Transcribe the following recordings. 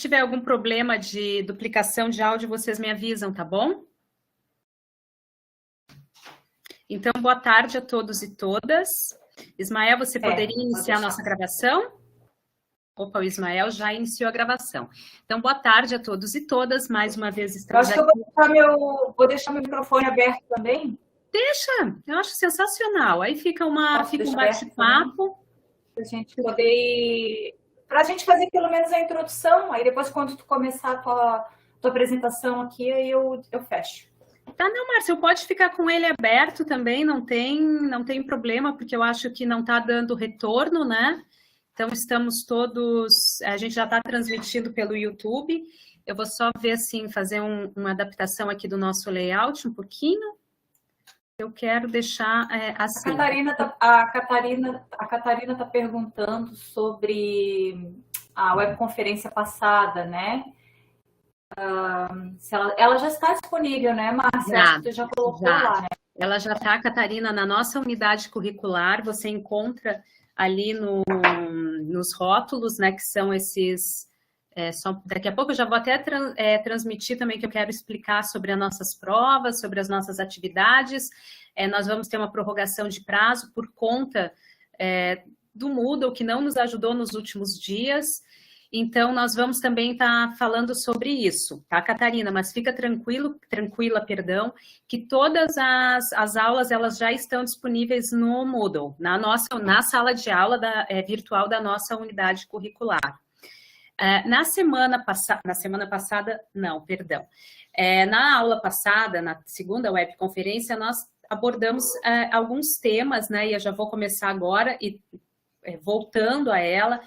tiver algum problema de duplicação de áudio, vocês me avisam, tá bom? Então, boa tarde a todos e todas. Ismael, você poderia iniciar a nossa gravação? Opa, o Ismael já iniciou a gravação. Então, boa tarde a todos e todas. Mais uma vez estamos aqui. Eu acho que eu vou deixar meu microfone aberto também. Deixa, eu acho sensacional. Aí fica um bate-papo. Para a gente poder... Para a gente fazer pelo menos a introdução, aí depois quando tu começar a tua apresentação aqui, aí eu fecho. Tá, não, Márcio, pode ficar com ele aberto também, não tem problema, porque eu acho que não está dando retorno, né? Então, estamos todos... A gente já está transmitindo pelo YouTube. Eu vou só ver, assim, fazer uma adaptação aqui do nosso layout um pouquinho. Eu quero deixar assim. A Catarina está perguntando sobre a webconferência passada, né? Se ela já está disponível, né, Márcia? Acho que tu já colocou lá, né? Ela já está, Catarina, na nossa unidade curricular. Você encontra ali nos rótulos, né, que são esses... daqui a pouco eu já vou até transmitir também que eu quero explicar sobre as nossas provas, sobre as nossas atividades. Nós vamos ter uma prorrogação de prazo por conta do Moodle, que não nos ajudou nos últimos dias. Então, nós vamos também estar falando sobre isso, tá, Catarina? Mas fica tranquila, que todas as aulas elas já estão disponíveis no Moodle, na sala de aula virtual da nossa unidade curricular. Na semana passada, na aula passada, na segunda webconferência, nós abordamos alguns temas, né? E eu já vou começar agora e voltando a ela,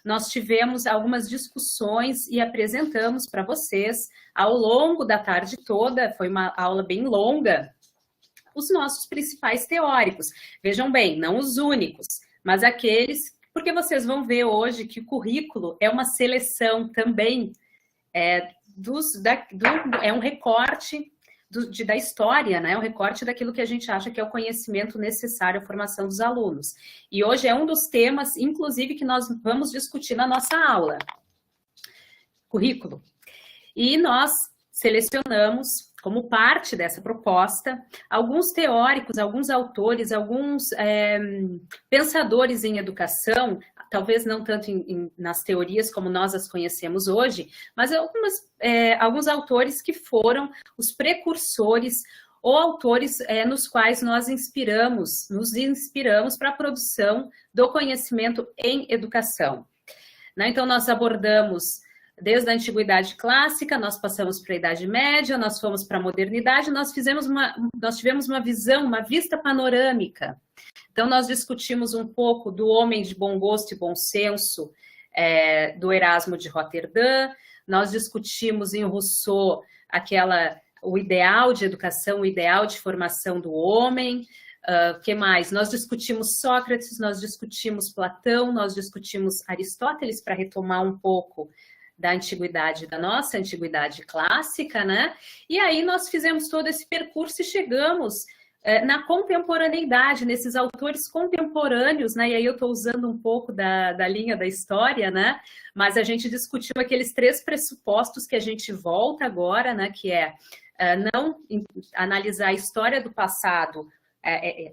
nós tivemos algumas discussões e apresentamos para vocês ao longo da tarde toda, foi uma aula bem longa, os nossos principais teóricos. Vejam bem, não os únicos, mas aqueles, porque vocês vão ver hoje que o currículo é uma seleção também, é um recorte da história, né? Um recorte daquilo que a gente acha que é o conhecimento necessário à formação dos alunos. E hoje é um dos temas, inclusive, que nós vamos discutir na nossa aula. Currículo. E nós selecionamos, como parte dessa proposta, alguns teóricos, alguns autores, alguns pensadores em educação, talvez não tanto nas teorias como nós as conhecemos hoje, mas alguns autores que foram os precursores ou autores nos quais nos inspiramos para a produção do conhecimento em educação. Né? Então, nós abordamos desde a Antiguidade Clássica, nós passamos para a Idade Média, nós fomos para a Modernidade, nós tivemos uma visão, uma vista panorâmica. Então, nós discutimos um pouco do homem de bom gosto e bom senso, do Erasmo de Roterdã, nós discutimos em Rousseau o ideal de educação, o ideal de formação do homem. O que mais? Nós discutimos Sócrates, nós discutimos Platão, nós discutimos Aristóteles, para retomar um pouco da antiguidade, da nossa antiguidade clássica, né? E aí nós fizemos todo esse percurso e chegamos na contemporaneidade, nesses autores contemporâneos, né? E aí eu estou usando um pouco da linha da história, né? Mas a gente discutiu aqueles 3 pressupostos que a gente volta agora, né? Que não analisar a história do passado,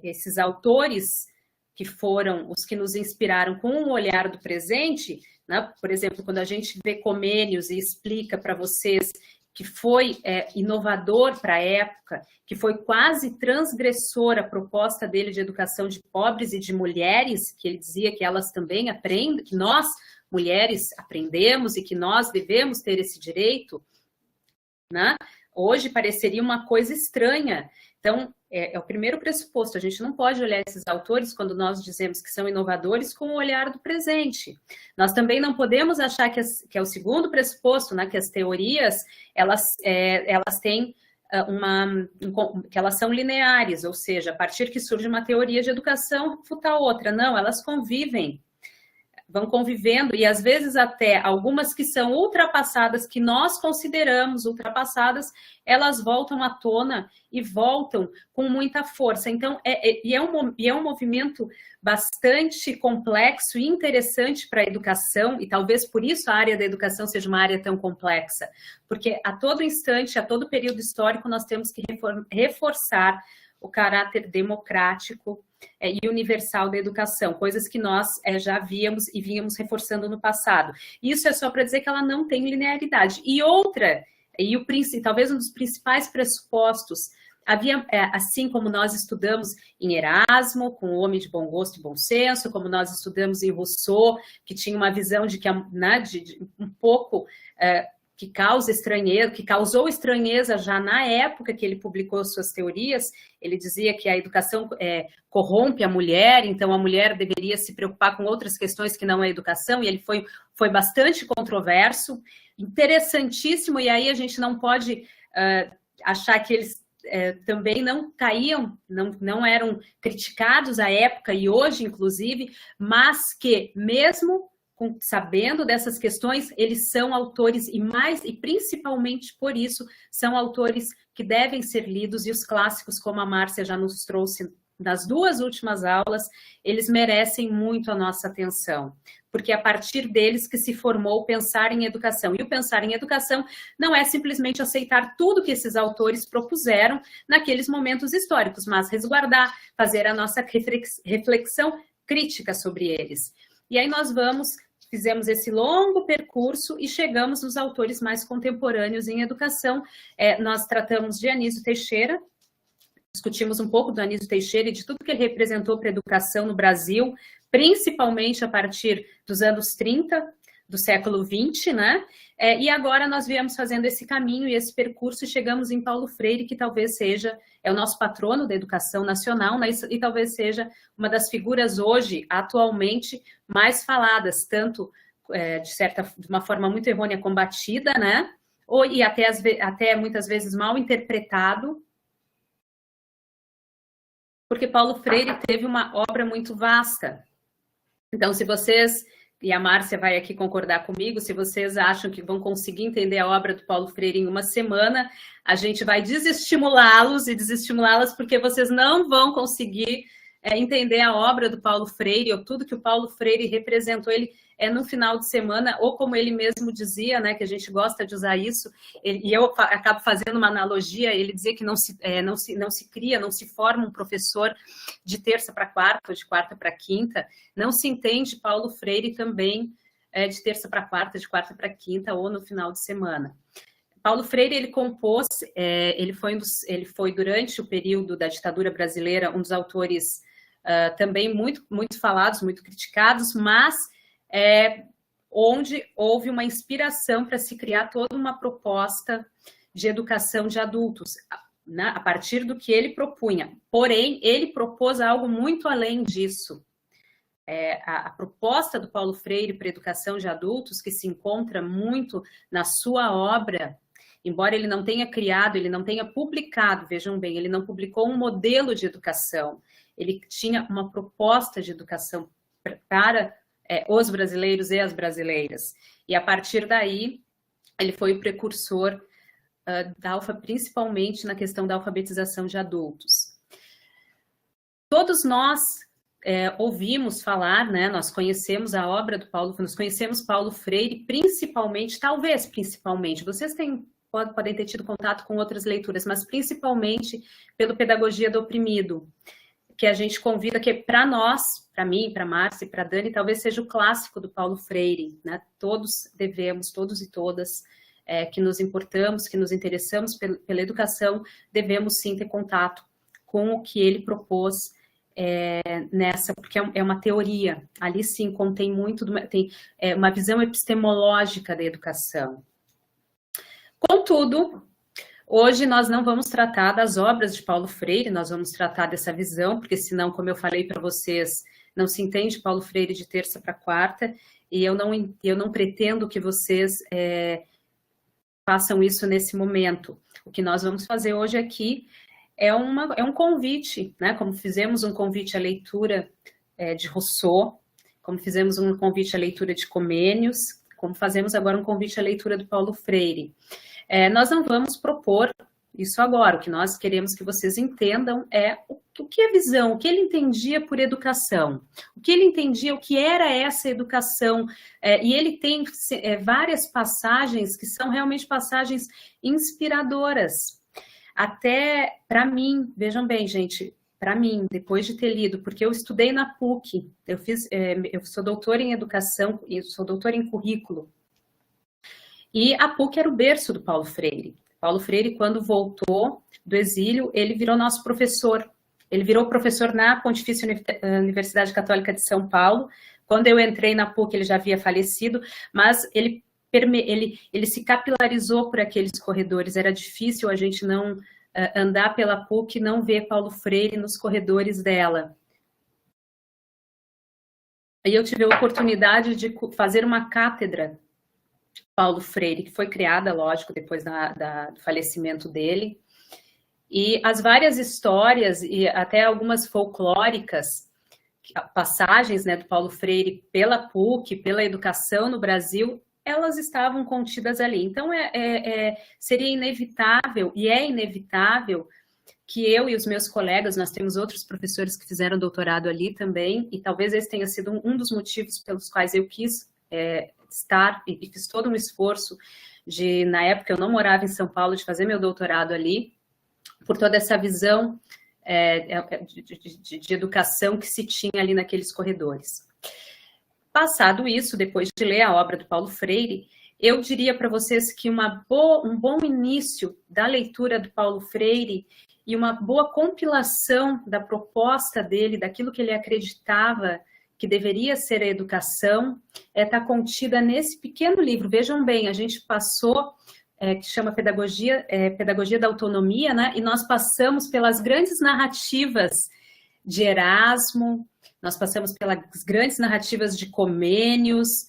esses autores que foram os que nos inspiraram com um olhar do presente, né? Por exemplo, quando a gente vê Comênios e explica para vocês que foi inovador para a época, que foi quase transgressor a proposta dele de educação de pobres e de mulheres, que ele dizia que elas também aprendem, que nós, mulheres, aprendemos e que nós devemos ter esse direito, né? Hoje pareceria uma coisa estranha. Então, é o primeiro pressuposto, a gente não pode olhar esses autores quando nós dizemos que são inovadores com o olhar do presente. Nós também não podemos achar que é o segundo pressuposto, né, que as teorias, elas têm que elas são lineares, ou seja, a partir que surge uma teoria de educação, refuta outra. Não, elas convivem. vão convivendo, e às vezes até algumas que são ultrapassadas, que nós consideramos ultrapassadas, elas voltam à tona e voltam com muita força. Então, é um movimento bastante complexo e interessante para a educação, e talvez por isso a área da educação seja uma área tão complexa, porque a todo instante, a todo período histórico, nós temos que reforçar o caráter democrático e universal da educação, coisas que nós já víamos e vínhamos reforçando no passado. Isso é só para dizer que ela não tem linearidade. E outra, talvez um dos principais pressupostos, havia, assim como nós estudamos em Erasmo, com o homem de bom gosto e bom senso, como nós estudamos em Rousseau, que tinha uma visão de que um pouco que causou estranheza já na época que ele publicou suas teorias. Ele dizia que a educação corrompe a mulher, então a mulher deveria se preocupar com outras questões que não a educação, e ele foi bastante controverso, interessantíssimo, e aí a gente não pode achar que eles também não caíam, não eram criticados à época e hoje, inclusive, mas que mesmo sabendo dessas questões, eles são autores, e principalmente por isso, são autores que devem ser lidos, e os clássicos, como a Márcia já nos trouxe nas 2 últimas aulas, eles merecem muito a nossa atenção, porque é a partir deles que se formou o pensar em educação. E o pensar em educação não é simplesmente aceitar tudo que esses autores propuseram naqueles momentos históricos, mas resguardar, fazer a nossa reflexão crítica sobre eles. E aí nós fizemos esse longo percurso e chegamos nos autores mais contemporâneos em educação. Nós tratamos de Anísio Teixeira, discutimos um pouco do Anísio Teixeira e de tudo que ele representou para a educação no Brasil, principalmente a partir dos anos 30 do século XX, né? E agora nós viemos fazendo esse caminho e esse percurso e chegamos em Paulo Freire, que talvez seja o nosso patrono da educação nacional, né? E talvez seja uma das figuras hoje, atualmente, mais faladas, tanto de uma forma muito errônea, combatida, né? E até muitas vezes mal interpretado, porque Paulo Freire teve uma obra muito vasta. Então, se vocês, e a Márcia vai aqui concordar comigo, se vocês acham que vão conseguir entender a obra do Paulo Freire em uma semana, a gente vai desestimulá-los e desestimulá-las, porque vocês não vão conseguir entender a obra do Paulo Freire, ou tudo que o Paulo Freire representou. Ele no final de semana, ou como ele mesmo dizia, né, que a gente gosta de usar isso, e eu acabo fazendo uma analogia, ele dizia que não se forma um professor de terça para quarta, ou de quarta para quinta, não se entende Paulo Freire também de terça para quarta, de quarta para quinta, ou no final de semana. Paulo Freire, ele compôs, ele foi durante o período da ditadura brasileira um dos autores também muito, muito falados, muito criticados, mas onde houve uma inspiração para se criar toda uma proposta de educação de adultos, né, a partir do que ele propunha. Porém, ele propôs algo muito além disso. A proposta do Paulo Freire para a educação de adultos, que se encontra muito na sua obra, embora ele não tenha criado, ele não tenha publicado, vejam bem, ele não publicou um modelo de educação, ele tinha uma proposta de educação para os brasileiros e as brasileiras. E a partir daí, ele foi o precursor principalmente na questão da alfabetização de adultos. Todos nós ouvimos falar, né, nós conhecemos a obra do nós conhecemos Paulo Freire, talvez principalmente, vocês podem ter tido contato com outras leituras, mas principalmente pelo Pedagogia do Oprimido, que a gente convida, que para nós, para mim, para a Márcia e para a Dani, talvez seja o clássico do Paulo Freire, né? Todos e todas, que nos importamos, que nos interessamos pela educação, devemos sim ter contato com o que ele propôs porque é uma teoria, ali sim contém muito, tem uma visão epistemológica da educação. Contudo, hoje nós não vamos tratar das obras de Paulo Freire, nós vamos tratar dessa visão, porque senão, como eu falei para vocês, não se entende Paulo Freire de terça para quarta, e eu não pretendo que vocês façam isso nesse momento. O que nós vamos fazer hoje aqui é um convite, né? Como fizemos um convite à leitura de Rousseau, como fizemos um convite à leitura de Comênios, como fazemos agora um convite à leitura do Paulo Freire. Nós não vamos propor isso agora, o que nós queremos que vocês entendam é o que é visão, o que ele entendia por educação, o que ele entendia, o que era essa educação, e ele tem várias passagens que são realmente passagens inspiradoras, até para mim, vejam bem, gente, para mim, depois de ter lido, porque eu estudei na PUC, eu sou doutora em educação, eu sou doutora em currículo, e a PUC era o berço do Paulo Freire. Paulo Freire, quando voltou do exílio, ele virou nosso professor. Ele virou professor na Pontifícia Universidade Católica de São Paulo. Quando eu entrei na PUC, ele já havia falecido, mas ele se capilarizou por aqueles corredores. Era difícil a gente não andar pela PUC e não ver Paulo Freire nos corredores dela. Aí eu tive a oportunidade de fazer uma cátedra Paulo Freire, que foi criada, lógico, depois do falecimento dele, e as várias histórias, e até algumas folclóricas, passagens, né, do Paulo Freire pela PUC, pela educação no Brasil, elas estavam contidas ali. Então, seria inevitável, e é inevitável, que eu e os meus colegas, nós temos outros professores que fizeram doutorado ali também, e talvez esse tenha sido um dos motivos pelos quais eu quis estar, e fiz todo um esforço de, na época eu não morava em São Paulo, de fazer meu doutorado ali, por toda essa visão de educação que se tinha ali naqueles corredores. Passado isso, depois de ler a obra do Paulo Freire, eu diria para vocês que um bom início da leitura do Paulo Freire e uma boa compilação da proposta dele, daquilo que ele acreditava que deveria ser a educação, está contida nesse pequeno livro. Vejam bem, a gente passou, que chama Pedagogia da Autonomia, né? E nós passamos pelas grandes narrativas de Erasmo, nós passamos pelas grandes narrativas de Comênios,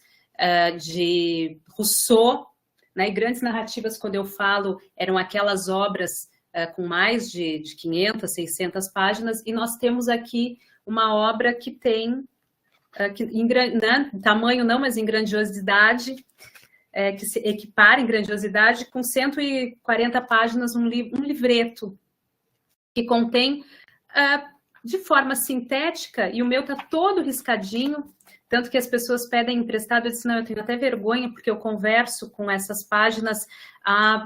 de Rousseau, né? E grandes narrativas, quando eu falo, eram aquelas obras com mais de 500, 600 páginas, e nós temos aqui uma obra que tem né, tamanho não, mas em grandiosidade, que se equipara em grandiosidade, com 140 páginas, um livreto, que contém de forma sintética, e o meu está todo riscadinho, tanto que as pessoas pedem emprestado, eu disse, não, eu tenho até vergonha, porque eu converso com essas páginas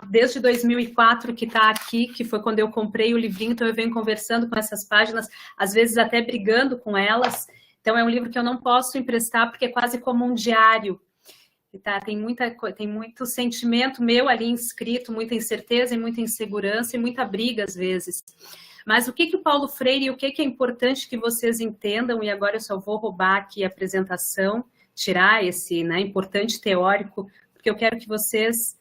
desde 2004, que está aqui, que foi quando eu comprei o livrinho, então eu venho conversando com essas páginas, às vezes até brigando com elas. Então, é um livro que eu não posso emprestar, porque é quase como um diário. Tem muito sentimento meu ali inscrito, muita incerteza e muita insegurança e muita briga, às vezes. Mas o que o Paulo Freire, o que é importante que vocês entendam, e agora eu só vou roubar aqui a apresentação, tirar esse, né, importante teórico, porque eu quero que vocês...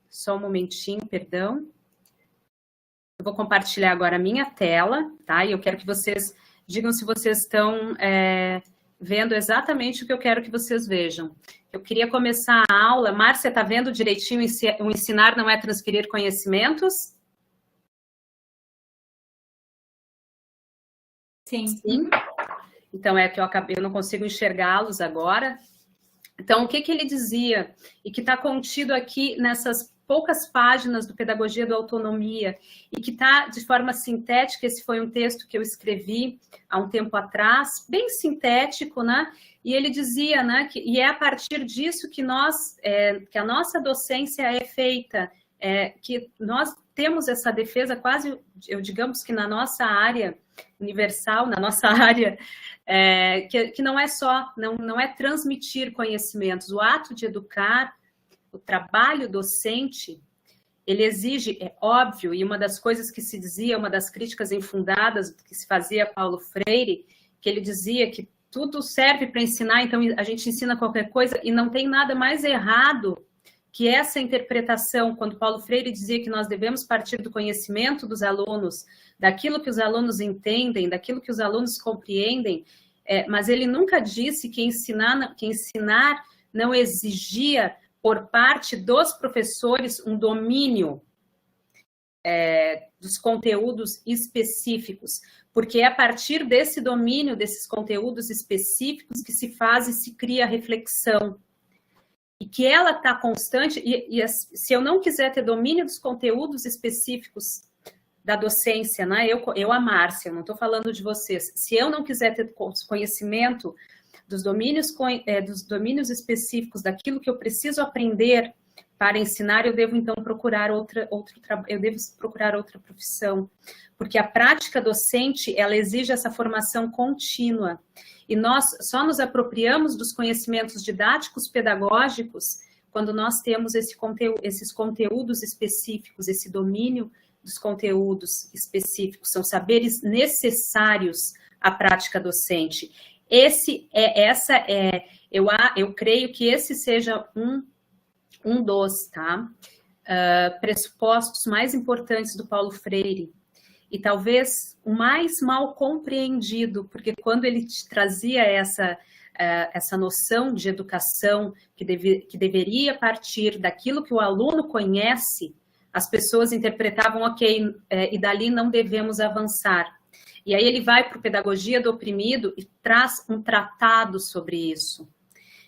só um momentinho, perdão. Eu vou compartilhar agora a minha tela, tá? E eu quero que vocês... digam se vocês estão vendo exatamente o que eu quero que vocês vejam. Eu queria começar a aula. Márcia, está vendo direitinho o ensinar não é transferir conhecimentos? Sim. Sim. Então, que eu não consigo enxergá-los agora. Então, o que ele dizia? E que está contido aqui nessas poucas páginas do Pedagogia da Autonomia, e que está de forma sintética. Esse foi um texto que eu escrevi há um tempo atrás, bem sintético, né? E ele dizia, né, e é a partir disso que que a nossa docência é feita, que nós temos essa defesa quase, digamos que na nossa área universal, na nossa área, que não é só, não é transmitir conhecimentos, o ato de educar, o trabalho docente, ele exige, é óbvio, e uma das coisas que se dizia, uma das críticas infundadas que se fazia a Paulo Freire, que ele dizia que tudo serve para ensinar, então a gente ensina qualquer coisa, e não tem nada mais errado que essa interpretação, quando Paulo Freire dizia que nós devemos partir do conhecimento dos alunos, daquilo que os alunos entendem, daquilo que os alunos compreendem, mas ele nunca disse que ensinar não exigia por parte dos professores um domínio dos conteúdos específicos, porque é a partir desse domínio, desses conteúdos específicos, que se faz e se cria a reflexão. E que ela está constante, se eu não quiser ter domínio dos conteúdos específicos da docência, né? Eu a Márcia, eu não estou falando de vocês, se eu não quiser ter conhecimento dos domínios específicos, daquilo que eu preciso aprender para ensinar, eu devo então procurar outra profissão, porque a prática docente, ela exige essa formação contínua, e nós só nos apropriamos dos conhecimentos didáticos pedagógicos quando nós temos esses conteúdos específicos, esse domínio dos conteúdos específicos, são saberes necessários à prática docente. Eu creio que esse seja um dos pressupostos mais importantes do Paulo Freire, e talvez o mais mal compreendido, porque quando ele trazia essa noção de educação que deveria partir daquilo que o aluno conhece, as pessoas interpretavam, ok, e dali não devemos avançar. E aí ele vai para o Pedagogia do Oprimido e traz um tratado sobre isso.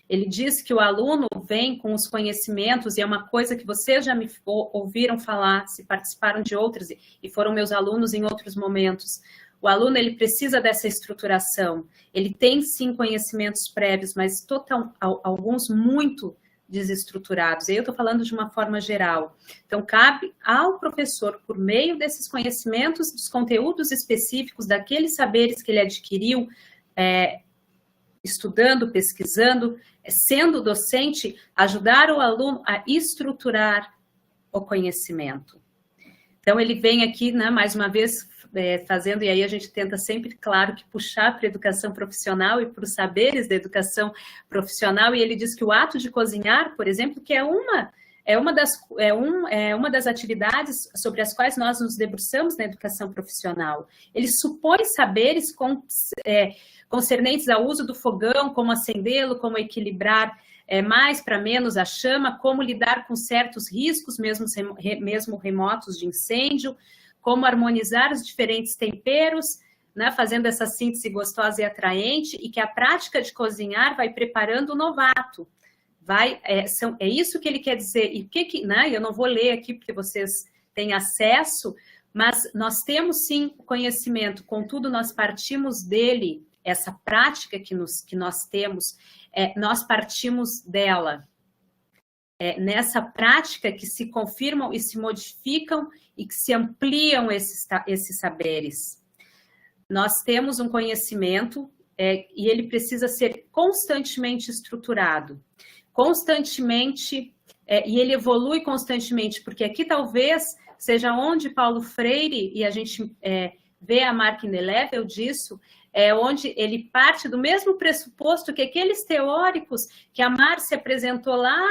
Ele diz que o aluno vem com os conhecimentos, e é uma coisa que vocês já me ouviram falar, se participaram de outras, e foram meus alunos em outros momentos. O aluno, ele precisa dessa estruturação. Ele tem, sim, conhecimentos prévios, mas alguns muito desestruturados. E eu estou falando de uma forma geral. Então, cabe ao professor, por meio desses conhecimentos, dos conteúdos específicos, daqueles saberes que ele adquiriu, estudando, pesquisando, sendo docente, ajudar o aluno a estruturar o conhecimento. Então, ele vem aqui, né, mais uma vez, fazendo, e aí a gente tenta sempre, claro, que puxar para a educação profissional e para os saberes da educação profissional, e ele diz que o ato de cozinhar, por exemplo, que é uma das atividades sobre as quais nós nos debruçamos na educação profissional. Ele supõe saberes concernentes ao uso do fogão, como acendê-lo, como equilibrar mais para menos a chama, como lidar com certos riscos, mesmo remotos de incêndio, como harmonizar os diferentes temperos, né, fazendo essa síntese gostosa e atraente, e que a prática de cozinhar vai preparando o novato. É isso que ele quer dizer. E né, eu não vou ler aqui porque vocês têm acesso, mas nós temos sim o conhecimento, contudo nós partimos dele, essa prática que nós temos, nós partimos dela. Nessa prática que se confirmam e se modificam e que se ampliam esses saberes. Nós temos um conhecimento e ele precisa ser constantemente estruturado, constantemente, e ele evolui constantemente, porque aqui talvez seja onde Paulo Freire, e a gente vê a marca inelével disso, onde ele parte do mesmo pressuposto que aqueles teóricos que a Márcia apresentou lá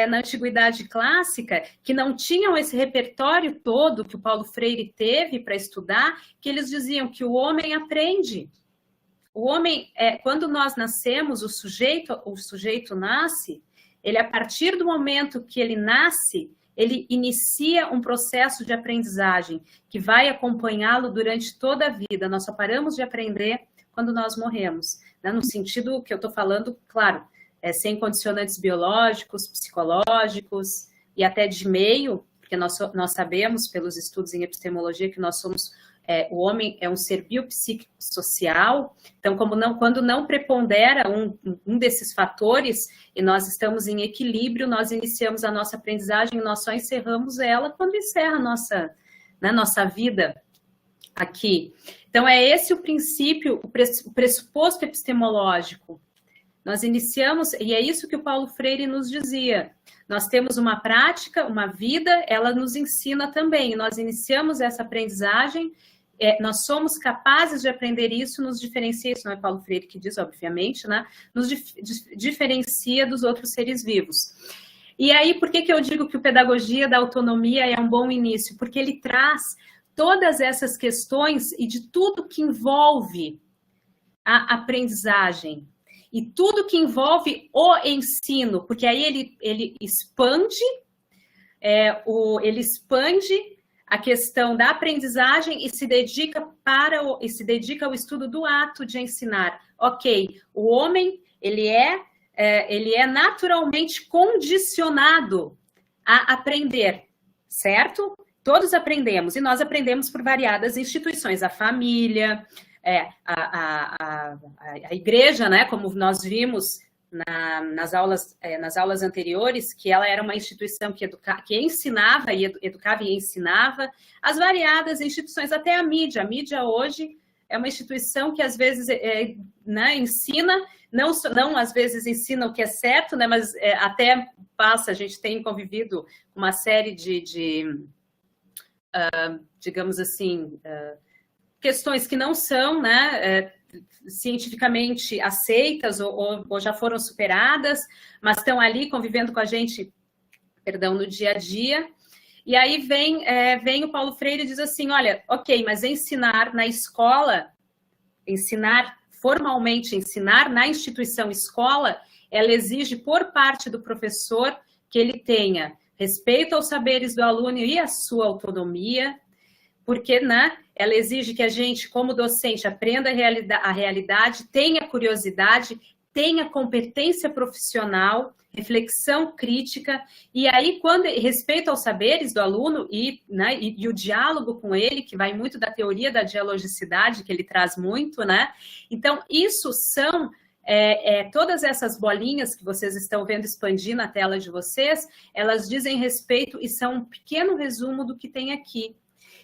na Antiguidade Clássica, que não tinham esse repertório todo que o Paulo Freire teve para estudar, que eles diziam que o homem aprende. O homem, quando nós nascemos, o sujeito nasce, ele, a partir do momento que ele nasce, ele inicia um processo de aprendizagem que vai acompanhá-lo durante toda a vida. Nós só paramos de aprender quando nós morremos, né? No sentido que eu estou falando, claro, sem condicionantes biológicos, psicológicos e até de meio, porque nós sabemos pelos estudos em epistemologia que nós somos, o homem é um ser biopsíquico social, então quando não prepondera um desses fatores e nós estamos em equilíbrio, nós iniciamos a nossa aprendizagem e nós só encerramos ela quando encerra a nossa vida aqui. Então é esse o princípio, o pressuposto epistemológico. Nós iniciamos, e é isso que o Paulo Freire nos dizia, nós temos uma prática, uma vida, ela nos ensina também, nós iniciamos essa aprendizagem, nós somos capazes de aprender isso, nos diferencia, isso não é Paulo Freire que diz, obviamente, né? Nos diferencia dos outros seres vivos. E aí, por que eu digo que o Pedagogia da Autonomia é um bom início? Porque ele traz todas essas questões e de tudo que envolve a aprendizagem, e tudo que envolve o ensino, porque aí ele expande a questão da aprendizagem e se dedica ao estudo do ato de ensinar. Ok, o homem ele é naturalmente condicionado a aprender, certo? Todos aprendemos, e nós aprendemos por variadas instituições, a família, a igreja, né, como nós vimos nas aulas anteriores, que ela era uma instituição que ensinava e educava e ensinava, as variadas instituições, até a mídia. A mídia hoje é uma instituição que às vezes né, ensina, não às vezes ensina o que é certo, né, mas até passa, a gente tem convivido com uma série digamos assim, questões que não são, né, cientificamente aceitas ou já foram superadas, mas estão ali convivendo com a gente, no dia a dia. E aí vem o Paulo Freire e diz assim, olha, ok, mas ensinar na escola, formalmente ensinar na instituição escola, ela exige por parte do professor que ele tenha respeito aos saberes do aluno e a sua autonomia, porque, né, ela exige que a gente, como docente, aprenda a realidade, tenha curiosidade, tenha competência profissional, reflexão crítica, e aí, respeito aos saberes do aluno né, e o diálogo com ele, que vai muito da teoria da dialogicidade, que ele traz muito, né? Então, isso são todas essas bolinhas que vocês estão vendo expandir na tela de vocês, elas dizem respeito e são um pequeno resumo do que tem aqui.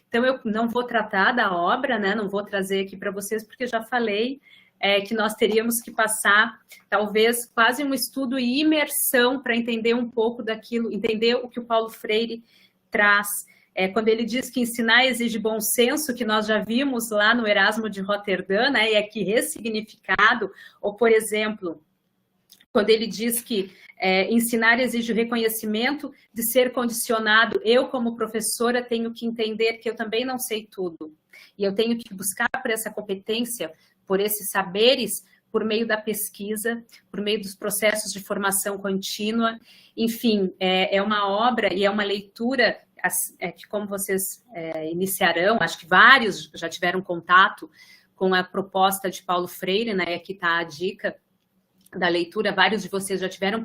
Então, eu não vou tratar da obra, né? Não vou trazer aqui para vocês, porque já falei que nós teríamos que passar, talvez, quase um estudo e imersão para entender um pouco daquilo, entender o que o Paulo Freire traz. Quando ele diz que ensinar exige bom senso, que nós já vimos lá no Erasmo de Roterdã, né? E aqui ressignificado, ou, por exemplo, quando ele diz que ensinar exige o reconhecimento de ser condicionado. Eu, como professora, tenho que entender que eu também não sei tudo. E eu tenho que buscar por essa competência, por esses saberes, por meio da pesquisa, por meio dos processos de formação contínua. Enfim, é uma obra e é uma leitura que, como vocês iniciarão, acho que vários já tiveram contato com a proposta de Paulo Freire, né? Aqui está a dica da leitura, vários de vocês já tiveram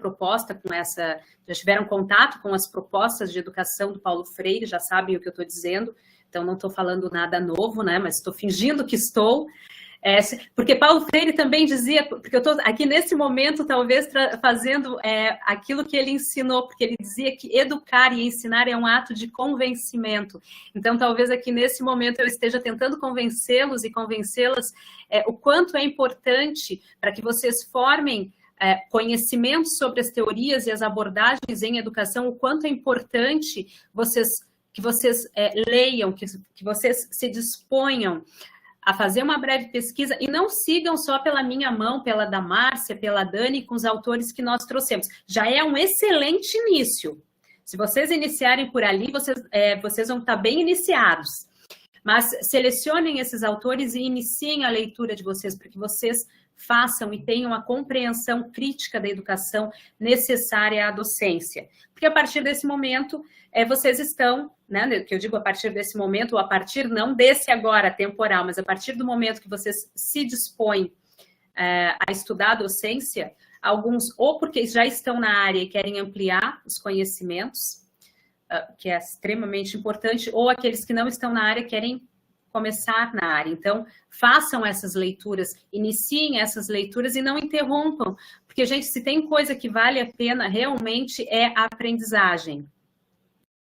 já tiveram contato com as propostas de educação do Paulo Freire, já sabem o que eu estou dizendo, então não estou falando nada novo, né, mas estou fingindo que estou, porque Paulo Freire também dizia, porque eu estou aqui nesse momento talvez fazendo aquilo que ele ensinou, porque ele dizia que educar e ensinar é um ato de convencimento, então talvez aqui nesse momento eu esteja tentando convencê-los e convencê-las o quanto é importante para que vocês formem conhecimentos sobre as teorias e as abordagens em educação, o quanto é importante que vocês leiam, que vocês se disponham a fazer uma breve pesquisa e não sigam só pela minha mão, pela da Márcia, pela Dani, com os autores que nós trouxemos. Já é um excelente início. Se vocês iniciarem por ali, vocês vão estar bem iniciados. Mas selecionem esses autores e iniciem a leitura de vocês, para que vocês façam e tenham a compreensão crítica da educação necessária à docência. Porque a partir desse momento, vocês estão, né, que eu digo a partir desse momento, ou a partir não desse agora temporal, mas a partir do momento que vocês se dispõem a estudar a docência, alguns ou porque já estão na área e querem ampliar os conhecimentos, que é extremamente importante, ou aqueles que não estão na área querem começar na área. Então, façam essas leituras, iniciem essas leituras e não interrompam, porque, gente, se tem coisa que vale a pena realmente é a aprendizagem,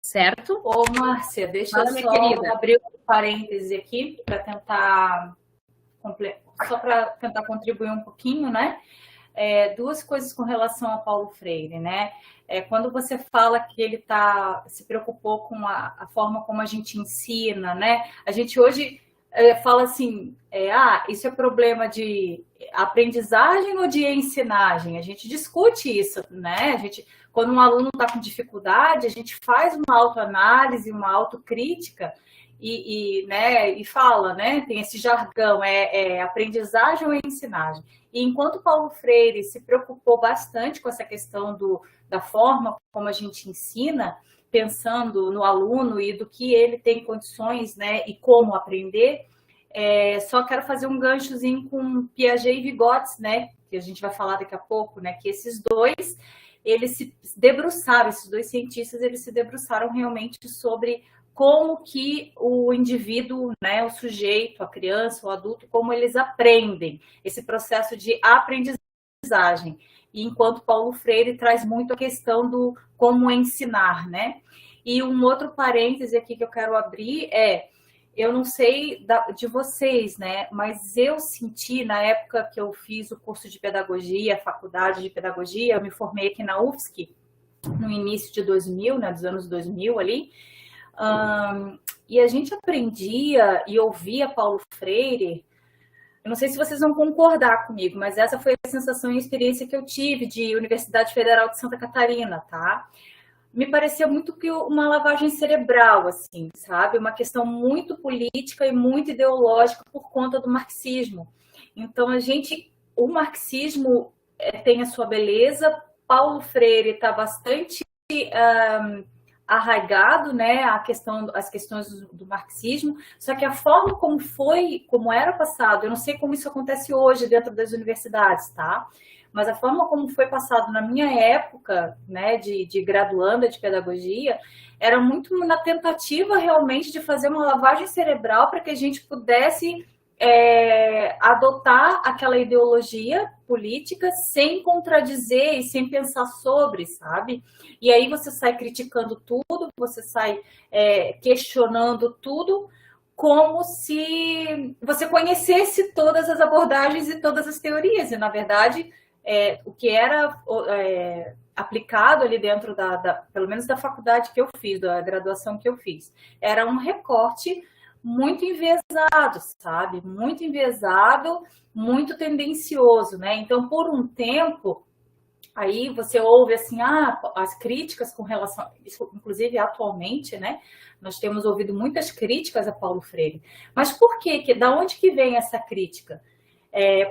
certo? Ô, Márcia, deixa eu só abrir um parêntese aqui para tentar contribuir um pouquinho, né? Duas coisas com relação a Paulo Freire, né? Quando você fala que ele se preocupou com a forma como a gente ensina, né? A gente hoje fala assim, isso é problema de aprendizagem ou de ensinagem? A gente discute isso, né? Quando um aluno está com dificuldade, a gente faz uma autoanálise, uma autocrítica né, e fala, né, tem esse jargão, aprendizagem ou ensinagem. E enquanto Paulo Freire se preocupou bastante com essa questão da forma como a gente ensina, pensando no aluno e do que ele tem condições, né, e como aprender, só quero fazer um ganchozinho com Piaget e Vygotsky, né, que a gente vai falar daqui a pouco, né, que esses dois, eles se debruçaram, esses dois cientistas, eles se debruçaram realmente sobre como que o indivíduo, né, o sujeito, a criança, o adulto, como eles aprendem, esse processo de aprendizagem. E enquanto Paulo Freire traz muito a questão do como ensinar, né? E um outro parêntese aqui que eu quero abrir eu não sei de vocês, né? Mas eu senti, na época que eu fiz o curso de pedagogia, a faculdade de pedagogia, eu me formei aqui na UFSC, no início de 2000, né, dos anos 2000 ali, e a gente aprendia e ouvia Paulo Freire. Eu não sei se vocês vão concordar comigo, mas essa foi a sensação e experiência que eu tive de Universidade Federal de Santa Catarina, tá? Me parecia muito que uma lavagem cerebral, assim, sabe? Uma questão muito política e muito ideológica por conta do marxismo. Então, o marxismo tem a sua beleza, Paulo Freire está bastante arraigado, né, as questões do marxismo, só que a forma como era passado, eu não sei como isso acontece hoje dentro das universidades, tá? Mas a forma como foi passado na minha época, né, de graduanda de pedagogia, era muito na tentativa realmente de fazer uma lavagem cerebral para que a gente pudesse adotar aquela ideologia política sem contradizer e sem pensar sobre, sabe? E aí você sai criticando tudo, você sai questionando tudo, como se você conhecesse todas as abordagens e todas as teorias. E, na verdade, o que era aplicado ali dentro pelo menos da faculdade que eu fiz, da graduação que eu fiz, era um recorte muito enviesado, sabe? Muito enviesado, muito tendencioso, né? Então, por um tempo, aí você ouve assim, as críticas com relação, isso, inclusive atualmente, né? Nós temos ouvido muitas críticas a Paulo Freire. Mas por quê? Da onde que vem essa crítica?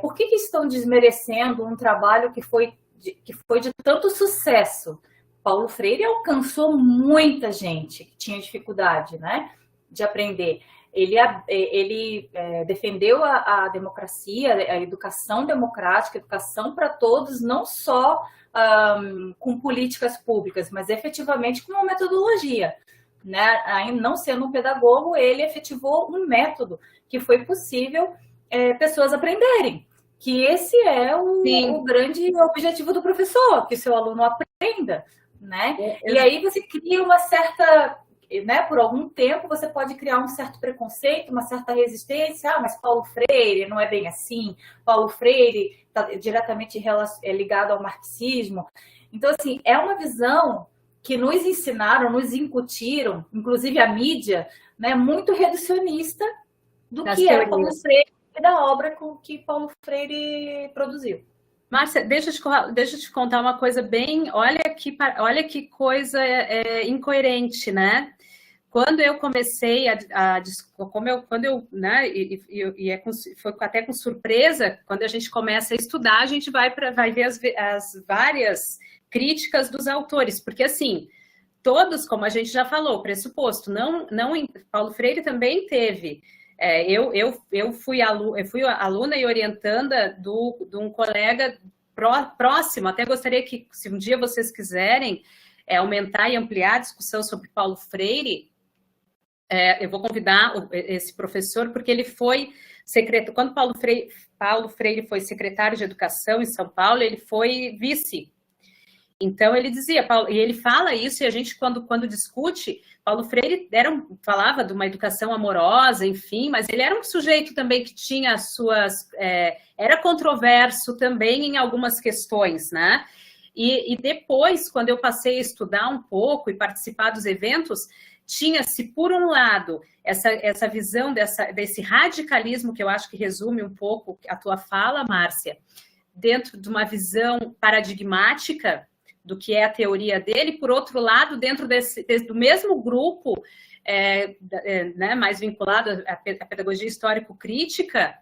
Por que estão desmerecendo um trabalho que foi de tanto sucesso? Paulo Freire alcançou muita gente que tinha dificuldade, né, de aprender. Ele defendeu a democracia, a educação democrática, a educação para todos, não só com políticas públicas, mas efetivamente com uma metodologia. Né? Não sendo um pedagogo, ele efetivou um método que foi possível pessoas aprenderem. Que esse é o grande objetivo do professor, que o seu aluno aprenda. Né? E aí você cria uma certa... Né, por algum tempo você pode criar um certo preconceito, uma certa resistência, mas Paulo Freire não é bem assim, Paulo Freire está diretamente ligado ao marxismo. Então, assim, é uma visão que nos ensinaram, nos incutiram, inclusive a mídia, né, muito reducionista do que é Paulo Freire e da obra que Paulo Freire produziu. Márcia, deixa eu te contar uma coisa bem... Olha que coisa incoerente, né? Quando eu comecei foi até com surpresa, quando a gente começa a estudar, a gente vai ver as várias críticas dos autores, porque assim, todos, como a gente já falou, pressuposto, Paulo Freire também teve... Eu fui aluna e orientanda de um colega próximo, até gostaria que, se um dia vocês quiserem aumentar e ampliar a discussão sobre Paulo Freire, eu vou convidar esse professor, porque ele foi secretário, quando Paulo Freire foi secretário de Educação em São Paulo, ele foi vice. Então, ele dizia, e ele fala isso, e a gente, quando discute, Paulo Freire falava de uma educação amorosa, enfim, mas ele era um sujeito também que tinha as suas... era controverso também em algumas questões, né? E depois, quando eu passei a estudar um pouco e participar dos eventos, tinha-se, por um lado, essa visão desse radicalismo, que eu acho que resume um pouco a tua fala, Márcia, dentro de uma visão paradigmática do que é a teoria dele. Por outro lado, dentro do mesmo grupo, né, mais vinculado à pedagogia histórico-crítica,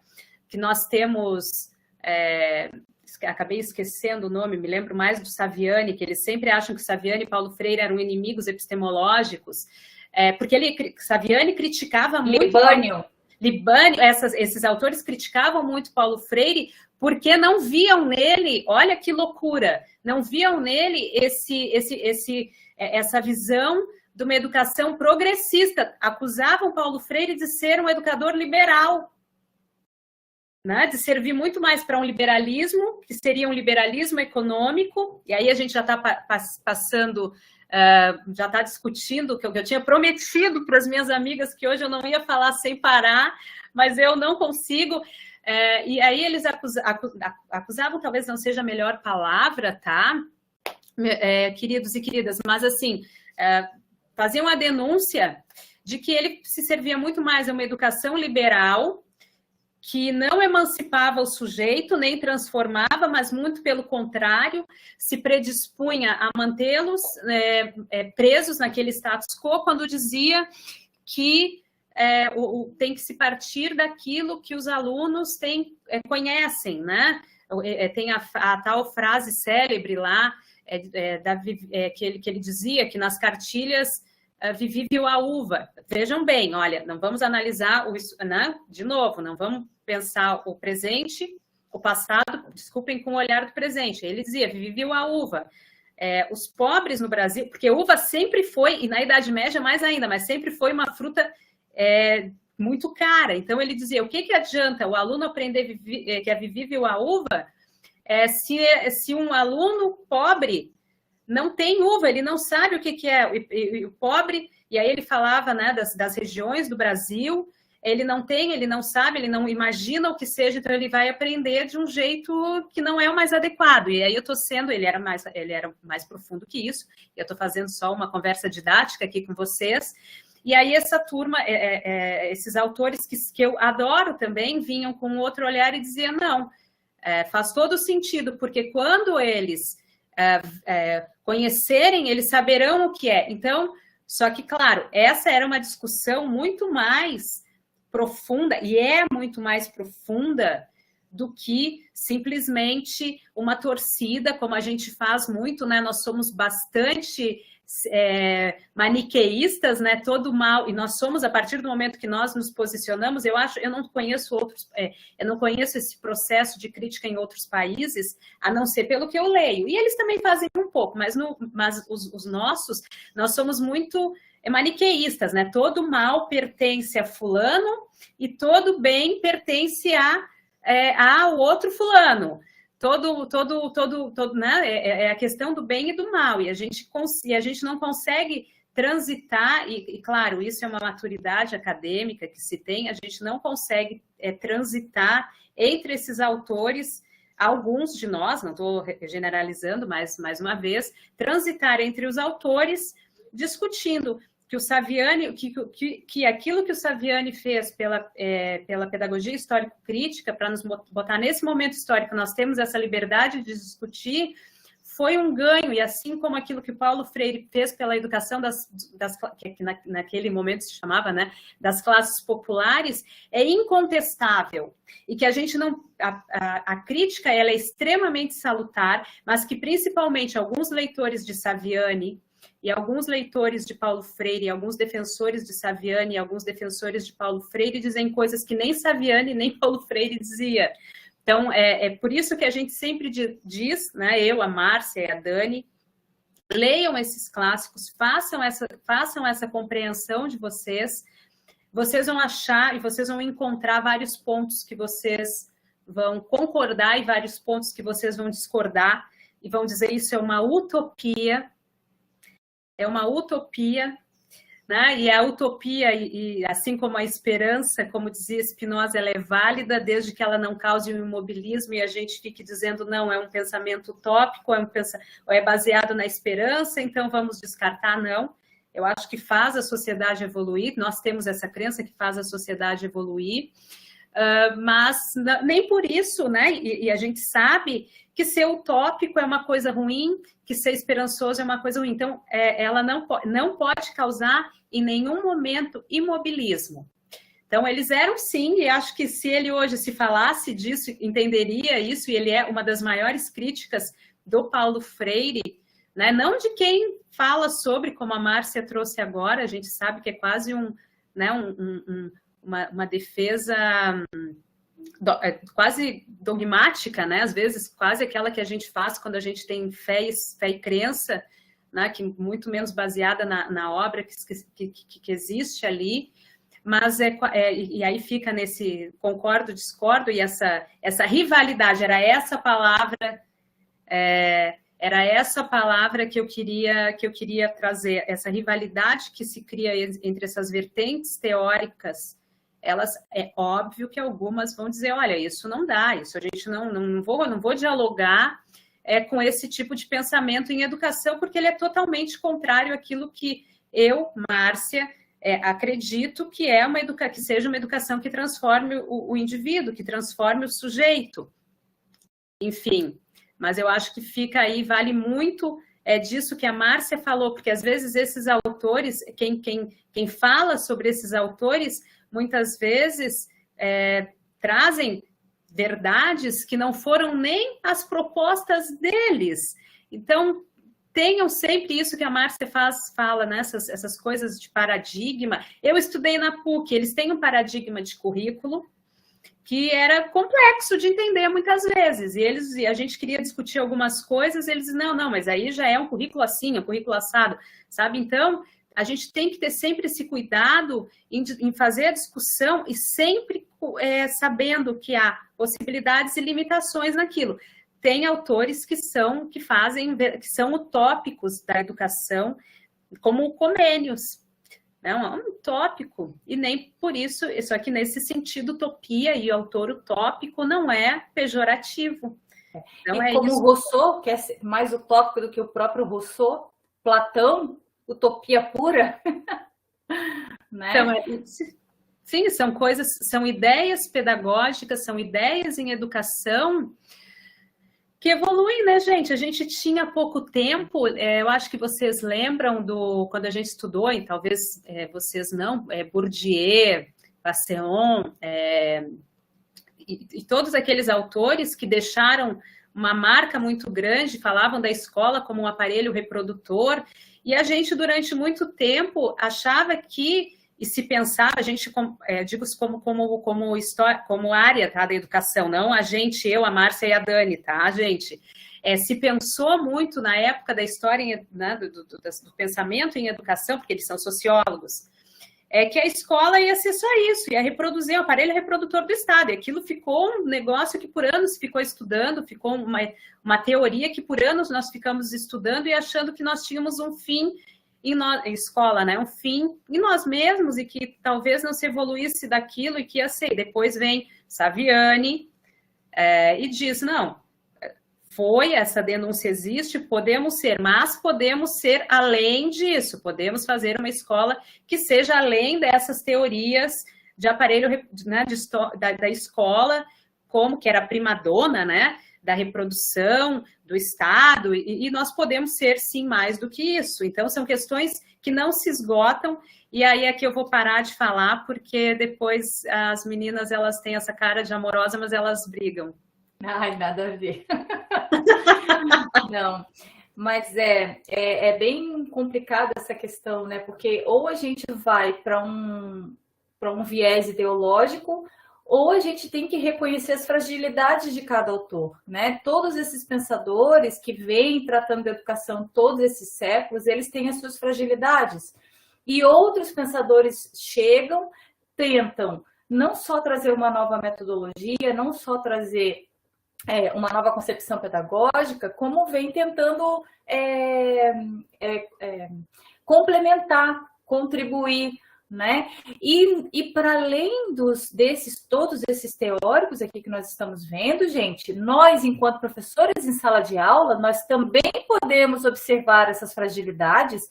que nós temos, acabei esquecendo o nome, me lembro mais do Saviani, que eles sempre acham que Saviani e Paulo Freire eram inimigos epistemológicos, porque Saviani criticava muito... Libânio, esses autores criticavam muito Paulo Freire porque não viam nele, olha que loucura, não viam nele essa visão de uma educação progressista. Acusavam Paulo Freire de ser um educador liberal, né? De servir muito mais para um liberalismo, que seria um liberalismo econômico, e aí a gente já está passando... já está discutindo o que eu tinha prometido para as minhas amigas, que hoje eu não ia falar sem parar, mas eu não consigo. E aí eles acusavam, talvez não seja a melhor palavra, tá? Queridos e queridas, mas assim, faziam a denúncia de que ele se servia muito mais de uma educação liberal, que não emancipava o sujeito, nem transformava, mas muito pelo contrário, se predispunha a mantê-los presos naquele status quo, quando dizia que tem que se partir daquilo que os alunos conhecem, né? Tem a tal frase célebre lá, que ele dizia que nas cartilhas vivi viu a uva. Vejam bem, olha, não vamos analisar né? De novo, não vamos pensar o presente, o passado, desculpem, com o olhar do presente. Ele dizia, vivi viu a uva. Os pobres no Brasil, porque uva sempre foi, e na Idade Média mais ainda, mas sempre foi uma fruta muito cara. Então ele dizia, o que adianta o aluno aprender que é vivi viu a uva, se um aluno pobre não tem uva, ele não sabe o que é o pobre, e aí ele falava, né, das regiões do Brasil, ele não tem, ele não sabe, ele não imagina o que seja, então ele vai aprender de um jeito que não é o mais adequado. E aí eu estou ele era mais profundo que isso, eu estou fazendo só uma conversa didática aqui com vocês. E aí essa turma, esses autores que eu adoro também, vinham com outro olhar e diziam, não, faz todo sentido, porque quando eles conhecerem, eles saberão o que é. Então, só que, claro, essa era uma discussão muito mais profunda, e é muito mais profunda do que simplesmente uma torcida, como a gente faz muito, né? Nós somos bastante maniqueístas, né? Todo mal, e nós somos, a partir do momento que nós nos posicionamos, eu não conheço eu não conheço esse processo de crítica em outros países, a não ser pelo que eu leio. E eles também fazem um pouco, mas os nossos, nós somos muito maniqueístas, né? Todo mal pertence a fulano e todo bem pertence ao outro fulano. Né? A questão do bem e do mal, e a gente não consegue transitar, e claro, isso é uma maturidade acadêmica que se tem, a gente não consegue transitar entre esses autores, alguns de nós, não estou generalizando, mas mais uma vez, transitar entre os autores discutindo que o Saviani, que aquilo que o Saviani fez pela pedagogia histórico-crítica, para nos botar nesse momento histórico, nós temos essa liberdade de discutir, foi um ganho, e assim como aquilo que Paulo Freire fez pela educação que naquele momento se chamava, né, das classes populares, é incontestável, e que a gente não... A crítica, ela é extremamente salutar, mas que principalmente alguns leitores de Saviani, e alguns leitores de Paulo Freire, alguns defensores de Saviani, alguns defensores de Paulo Freire dizem coisas que nem Saviani nem Paulo Freire dizia. Então, é por isso que a gente sempre diz, né, eu, a Márcia e a Dani, leiam esses clássicos, façam essa compreensão de vocês vão achar e vocês vão encontrar vários pontos que vocês vão concordar e vários pontos que vocês vão discordar e vão dizer isso é uma utopia, né? E a utopia, e assim como a esperança, como dizia Spinoza, ela é válida desde que ela não cause um imobilismo e a gente fique dizendo, não, é um pensamento utópico, ou é baseado na esperança, então vamos descartar, não. Eu acho que faz a sociedade evoluir, nós temos essa crença que faz a sociedade evoluir. mas nem por isso, né? E a gente sabe que ser utópico é uma coisa ruim, que ser esperançoso é uma coisa ruim. Então, ela não pode causar em nenhum momento imobilismo. Então, eles eram sim, e acho que se ele hoje se falasse disso, entenderia isso, e ele é uma das maiores críticas do Paulo Freire, né? Não de quem fala sobre, como a Márcia trouxe agora, a gente sabe que é quase uma defesa quase dogmática, né? Às vezes quase aquela que a gente faz quando a gente tem fé e crença, né? Que muito menos baseada na obra que existe ali, mas e aí fica nesse concordo, discordo, e essa rivalidade, era essa palavra que eu queria trazer, essa rivalidade que se cria entre essas vertentes teóricas. É óbvio que algumas vão dizer, olha, isso não dá, isso a gente não vou dialogar com esse tipo de pensamento em educação, porque ele é totalmente contrário àquilo que eu, Márcia, acredito que que seja uma educação que transforme o indivíduo, que transforme o sujeito. Enfim, mas eu acho que fica aí, vale muito disso que a Márcia falou, porque às vezes esses autores, quem fala sobre esses autores, muitas vezes trazem verdades que não foram nem as propostas deles. Então, tenham sempre isso que a Márcia fala, né? Essas coisas de paradigma. Eu estudei na PUC, eles têm um paradigma de currículo que era complexo de entender muitas vezes. E a gente queria discutir algumas coisas, eles não, mas aí já é um currículo assim, um currículo assado, sabe? Então, a gente tem que ter sempre esse cuidado em fazer a discussão e sempre sabendo que há possibilidades e limitações naquilo. Tem autores que são utópicos da educação, como o Comênios, né? Um utópico, e nem por isso, só que nesse sentido, utopia e autor utópico não é pejorativo. Então, e como o Rousseau, que é mais utópico do que o próprio Rousseau, Platão, utopia pura, né? Então, sim, são ideias pedagógicas, são ideias em educação que evoluem, né, gente? A gente tinha pouco tempo, eu acho que vocês lembram quando a gente estudou, e talvez vocês não, Bourdieu, Passeon, e todos aqueles autores que deixaram uma marca muito grande, falavam da escola como um aparelho reprodutor, e a gente, durante muito tempo, achava que, e se pensava, a gente, digo como área, tá, da educação, não a gente, eu, a Márcia e a Dani, tá, gente? Se pensou muito na época da história, né, do pensamento em educação, porque eles são sociólogos, que a escola ia ser só isso, ia reproduzir o aparelho reprodutor do Estado, e aquilo ficou um negócio que por anos ficou estudando, ficou uma teoria que por anos nós ficamos estudando e achando que nós tínhamos um fim em escola, né? Um fim em nós mesmos, e que talvez não se evoluísse daquilo e que ia ser. Depois vem Saviani e diz, não, essa denúncia existe, podemos ser, mas podemos ser além disso, podemos fazer uma escola que seja além dessas teorias de aparelho, né, da escola, como que era a primadona, né, da reprodução, do Estado, e nós podemos ser, sim, mais do que isso. Então, são questões que não se esgotam, e aí é que eu vou parar de falar, porque depois as meninas, elas têm essa cara de amorosa, mas elas brigam. Ai, nada a ver. Não, mas é bem complicada essa questão, né? Porque ou a gente vai para um viés ideológico, ou a gente tem que reconhecer as fragilidades de cada autor, né? Todos esses pensadores que vêm tratando da educação todos esses séculos, eles têm as suas fragilidades. E outros pensadores chegam, tentam não só trazer uma nova metodologia, não só trazer uma nova concepção pedagógica, como vem tentando complementar, contribuir, né? E para além todos esses teóricos aqui que nós estamos vendo, gente, nós, enquanto professores em sala de aula, nós também podemos observar essas fragilidades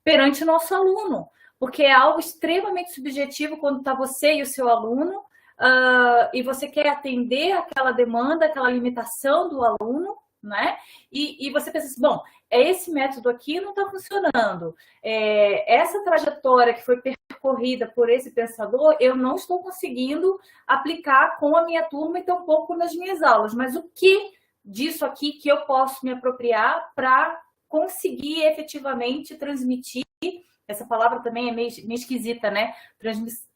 perante o nosso aluno, porque é algo extremamente subjetivo quando está você e o seu aluno e você quer atender aquela demanda, aquela limitação do aluno, né? E você pensa assim, bom, esse método aqui não está funcionando. Essa trajetória que foi percorrida por esse pensador, eu não estou conseguindo aplicar com a minha turma e tampouco nas minhas aulas. Mas o que disso aqui que eu posso me apropriar para conseguir efetivamente transmitir? Essa palavra também é meio esquisita, né?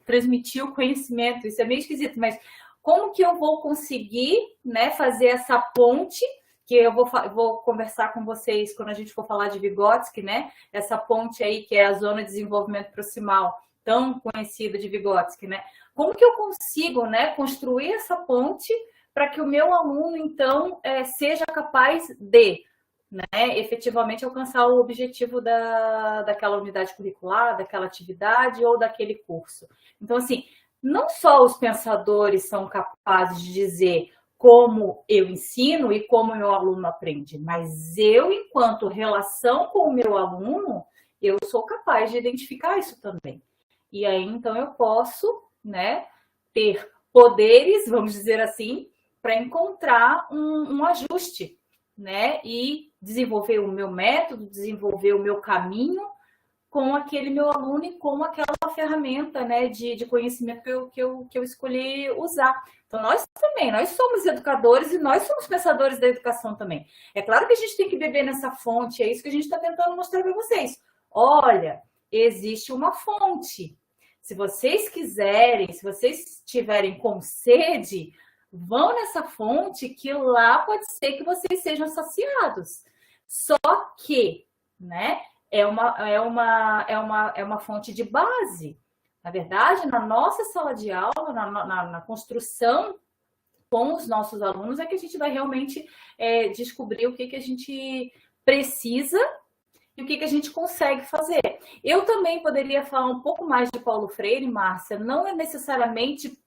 Transmitir o conhecimento, isso é meio esquisito, mas como que eu vou conseguir, né, fazer essa ponte, que eu vou conversar com vocês quando a gente for falar de Vygotsky, né? Essa ponte aí que é a zona de desenvolvimento proximal, tão conhecida de Vygotsky, né? Como que eu consigo, né, construir essa ponte para que o meu aluno, então, seja capaz de, né, efetivamente alcançar o objetivo daquela unidade curricular, daquela atividade ou daquele curso. Então, assim, não só os pensadores são capazes de dizer como eu ensino e como o meu aluno aprende, mas eu, enquanto relação com o meu aluno, eu sou capaz de identificar isso também. E aí, então, eu posso, né, ter poderes, vamos dizer assim, para encontrar um ajuste, né, e desenvolver o meu método, desenvolver o meu caminho com aquele meu aluno e com aquela ferramenta, né, de conhecimento que eu escolhi usar. Então, nós somos educadores e nós somos pensadores da educação também. É claro que a gente tem que beber nessa fonte, é isso que a gente está tentando mostrar para vocês. Olha, existe uma fonte. Se vocês quiserem, se vocês estiverem com sede, vão nessa fonte que lá pode ser que vocês sejam saciados. Só que, né, é uma fonte de base. Na verdade, na nossa sala de aula, na construção com os nossos alunos, é que a gente vai realmente descobrir o que a gente precisa e o que a gente consegue fazer. Eu também poderia falar um pouco mais de Paulo Freire, Márcia, não é necessariamente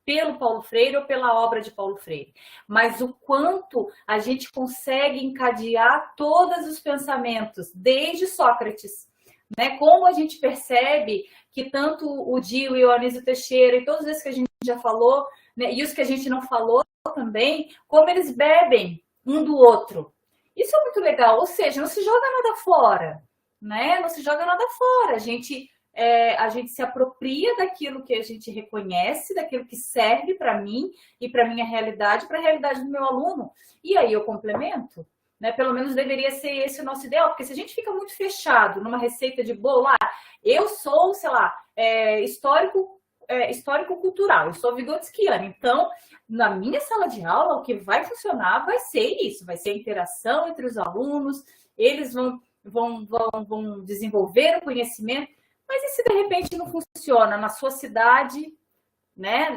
pelo Paulo Freire ou pela obra de Paulo Freire, mas o quanto a gente consegue encadear todos os pensamentos, desde Sócrates, né? Como a gente percebe que tanto o Dio e o Anísio Teixeira e todos esses que a gente já falou, né, e os que a gente não falou também, como eles bebem um do outro. Isso é muito legal, ou seja, não se joga nada fora, né? Não se joga nada fora, a gente se apropria daquilo que a gente reconhece, daquilo que serve para mim e para minha realidade, para a realidade do meu aluno. E aí eu complemento, né? Pelo menos deveria ser esse o nosso ideal, porque se a gente fica muito fechado numa receita de bolo, eu sou, sei lá, histórico-cultural, eu sou vigotskiana, então na minha sala de aula o que vai funcionar vai ser isso, vai ser a interação entre os alunos, eles vão desenvolver o conhecimento. Mas e se de repente não funciona na sua cidade, né?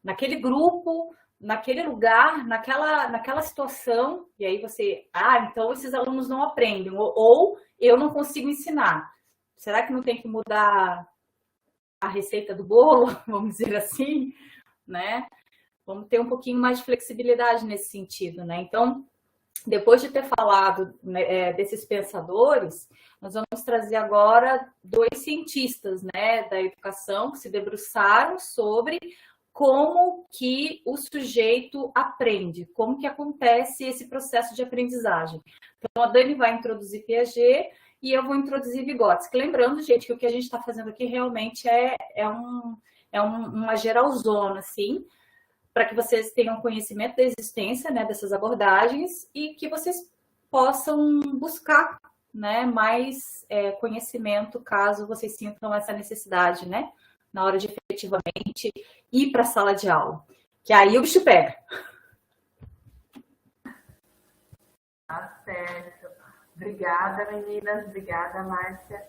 Naquele grupo, naquele lugar, naquela situação, e aí você, então esses alunos não aprendem, ou eu não consigo ensinar. Será que não tem que mudar a receita do bolo, vamos dizer assim, né? Vamos ter um pouquinho mais de flexibilidade nesse sentido, né? Então, depois de ter falado, né, desses pensadores, nós vamos trazer agora dois cientistas, né, da educação que se debruçaram sobre como que o sujeito aprende, como que acontece esse processo de aprendizagem. Então, a Dani vai introduzir Piaget e eu vou introduzir Vygotsky. Lembrando, gente, que o que a gente está fazendo aqui realmente uma geralzona, assim, para que vocês tenham conhecimento da existência, né, dessas abordagens e que vocês possam buscar, né, mais conhecimento caso vocês sintam essa necessidade, né, na hora de efetivamente ir para a sala de aula, que aí o bicho pega. Tá certo. Obrigada, meninas. Obrigada, Márcia.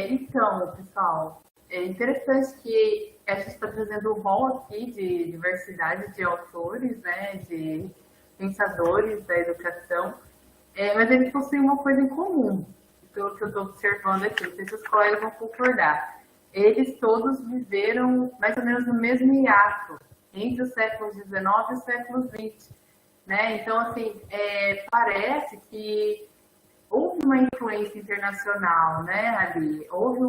Então, pessoal, é interessante que a gente está trazendo um rol aqui de diversidade de autores, né, de pensadores da educação, mas eles possuem uma coisa em comum, pelo que eu estou observando aqui, não sei se os colegas vão concordar. Eles todos viveram mais ou menos no mesmo hiato, entre os séculos XIX e os séculos XX, né? Então, assim, parece que houve uma influência internacional, né, ali, houve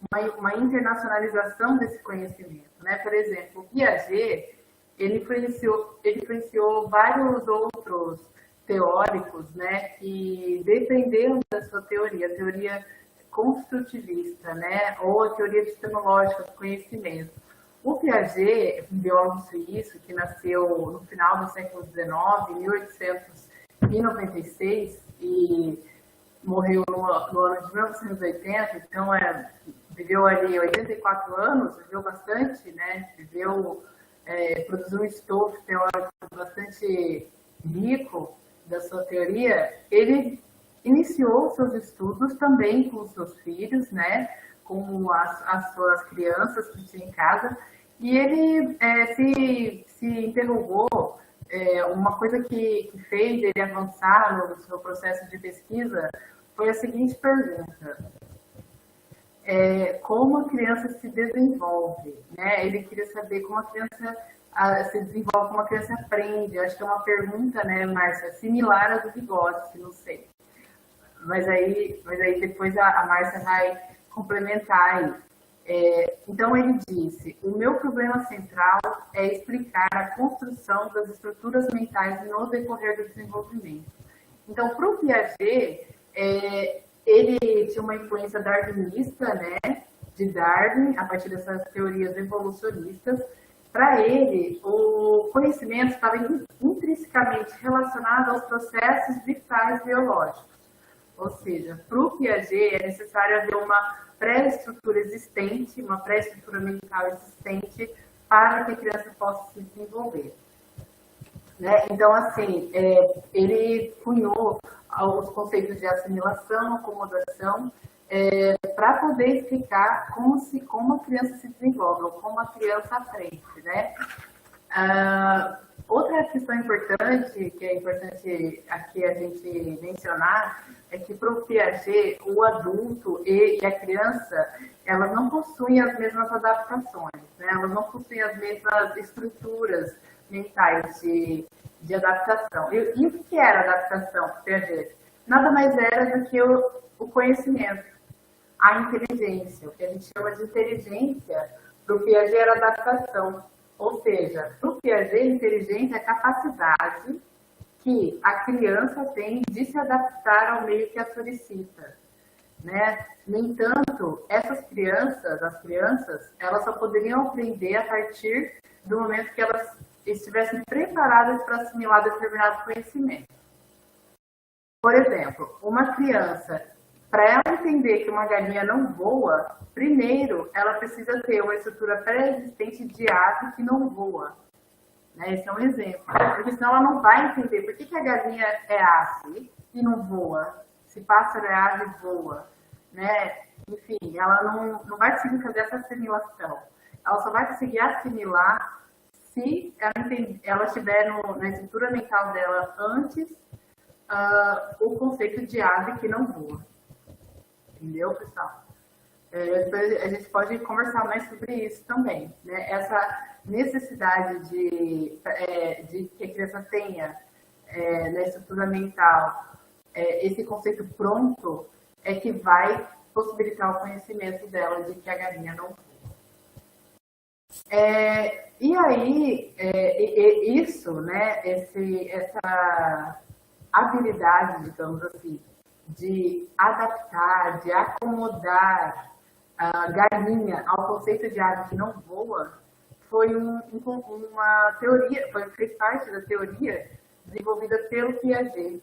uma internacionalização desse conhecimento, né? Por exemplo, o Piaget, ele influenciou vários outros teóricos, né, que defenderam da sua teoria, a teoria construtivista, né, ou a teoria epistemológica do conhecimento. O Piaget, um biólogo suíço que nasceu no final do século XIX, em 1896, e morreu no ano de 1980, então viveu ali 84 anos, viveu bastante, né, produziu um estofo teórico bastante rico da sua teoria. Ele iniciou seus estudos também com os seus filhos, né, com as suas crianças que tinha em casa, e ele se interrogou. Uma coisa que fez ele avançar no seu processo de pesquisa foi a seguinte pergunta: como a criança se desenvolve, né? Ele queria saber como a criança se desenvolve, como a criança aprende. Acho que é uma pergunta, né, Márcia, similar à do Vygotsky, não sei. Mas aí depois a Márcia vai complementar aí. Então ele disse: o meu problema central é explicar a construção das estruturas mentais no decorrer do desenvolvimento. Então, para o Piaget, ele tinha uma influência darwinista, né, de Darwin, a partir dessas teorias evolucionistas. Para ele, o conhecimento estava intrinsecamente relacionado aos processos vitais biológicos. Ou seja, para o Piaget é necessário haver uma pré-estrutura existente, uma pré-estrutura mental existente para que a criança possa se desenvolver. Né? Então, assim, ele cunhou os conceitos de assimilação, acomodação, para poder explicar como a criança se desenvolve, ou como a criança aprende, né? Outra questão importante, que é importante aqui a gente mencionar, é que para o Piaget, o adulto e a criança, elas não possuem as mesmas adaptações, né? Elas não possuem as mesmas estruturas mentais de adaptação. E o que era adaptação para o Piaget? Nada mais era do que o conhecimento, a inteligência. O que a gente chama de inteligência, para o Piaget era adaptação. Ou seja, para o Piaget, inteligência é a capacidade que a criança tem de se adaptar ao meio que a solicita, né? No entanto, as crianças, elas só poderiam aprender a partir do momento que elas estivessem preparadas para assimilar determinado conhecimento. Por exemplo, uma criança, para ela entender que uma galinha não voa, primeiro ela precisa ter uma estrutura pré-existente de ave que não voa. Né? Esse é um exemplo. Porque senão ela não vai entender por que a galinha é ave e não voa. Se pássaro é ave, voa. Né? Enfim, ela não vai conseguir fazer essa assimilação. Ela só vai conseguir assimilar se ela estiver na estrutura mental dela antes o conceito de ave que não voa. Entendeu, pessoal? A gente pode conversar mais sobre isso também, né? Essa necessidade de que a criança tenha na estrutura mental esse conceito pronto é que vai possibilitar o conhecimento dela de que a galinha não voa. E aí, isso, né? Essa habilidade, digamos assim, de adaptar, de acomodar a galinha ao conceito de ave que não voa, foi uma teoria, fez parte da teoria desenvolvida pelo Piaget.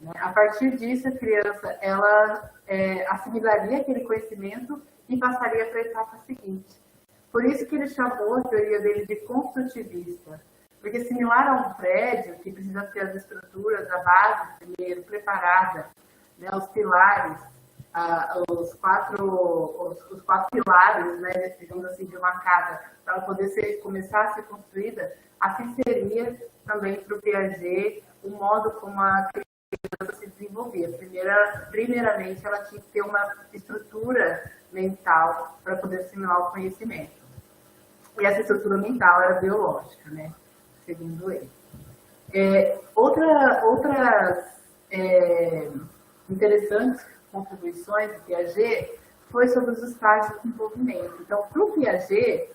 Né? A partir disso, a criança ela assimilaria aquele conhecimento e passaria para a etapa seguinte. Por isso que ele chamou a teoria dele de construtivista. Porque similar a um prédio, que precisa ter as estruturas, a base primeiro preparada, né, os pilares, os quatro pilares, né, digamos assim, de uma casa, para ela poder começar a ser construída, assim seria também para o Piaget o modo como a criança se desenvolvia. Primeiramente, ela tinha que ter uma estrutura mental para poder assimilar o conhecimento. E essa estrutura mental era biológica, né, segundo ele. Outras interessantes contribuições do Piaget foi sobre os estágios de desenvolvimento. Então, para o Piaget,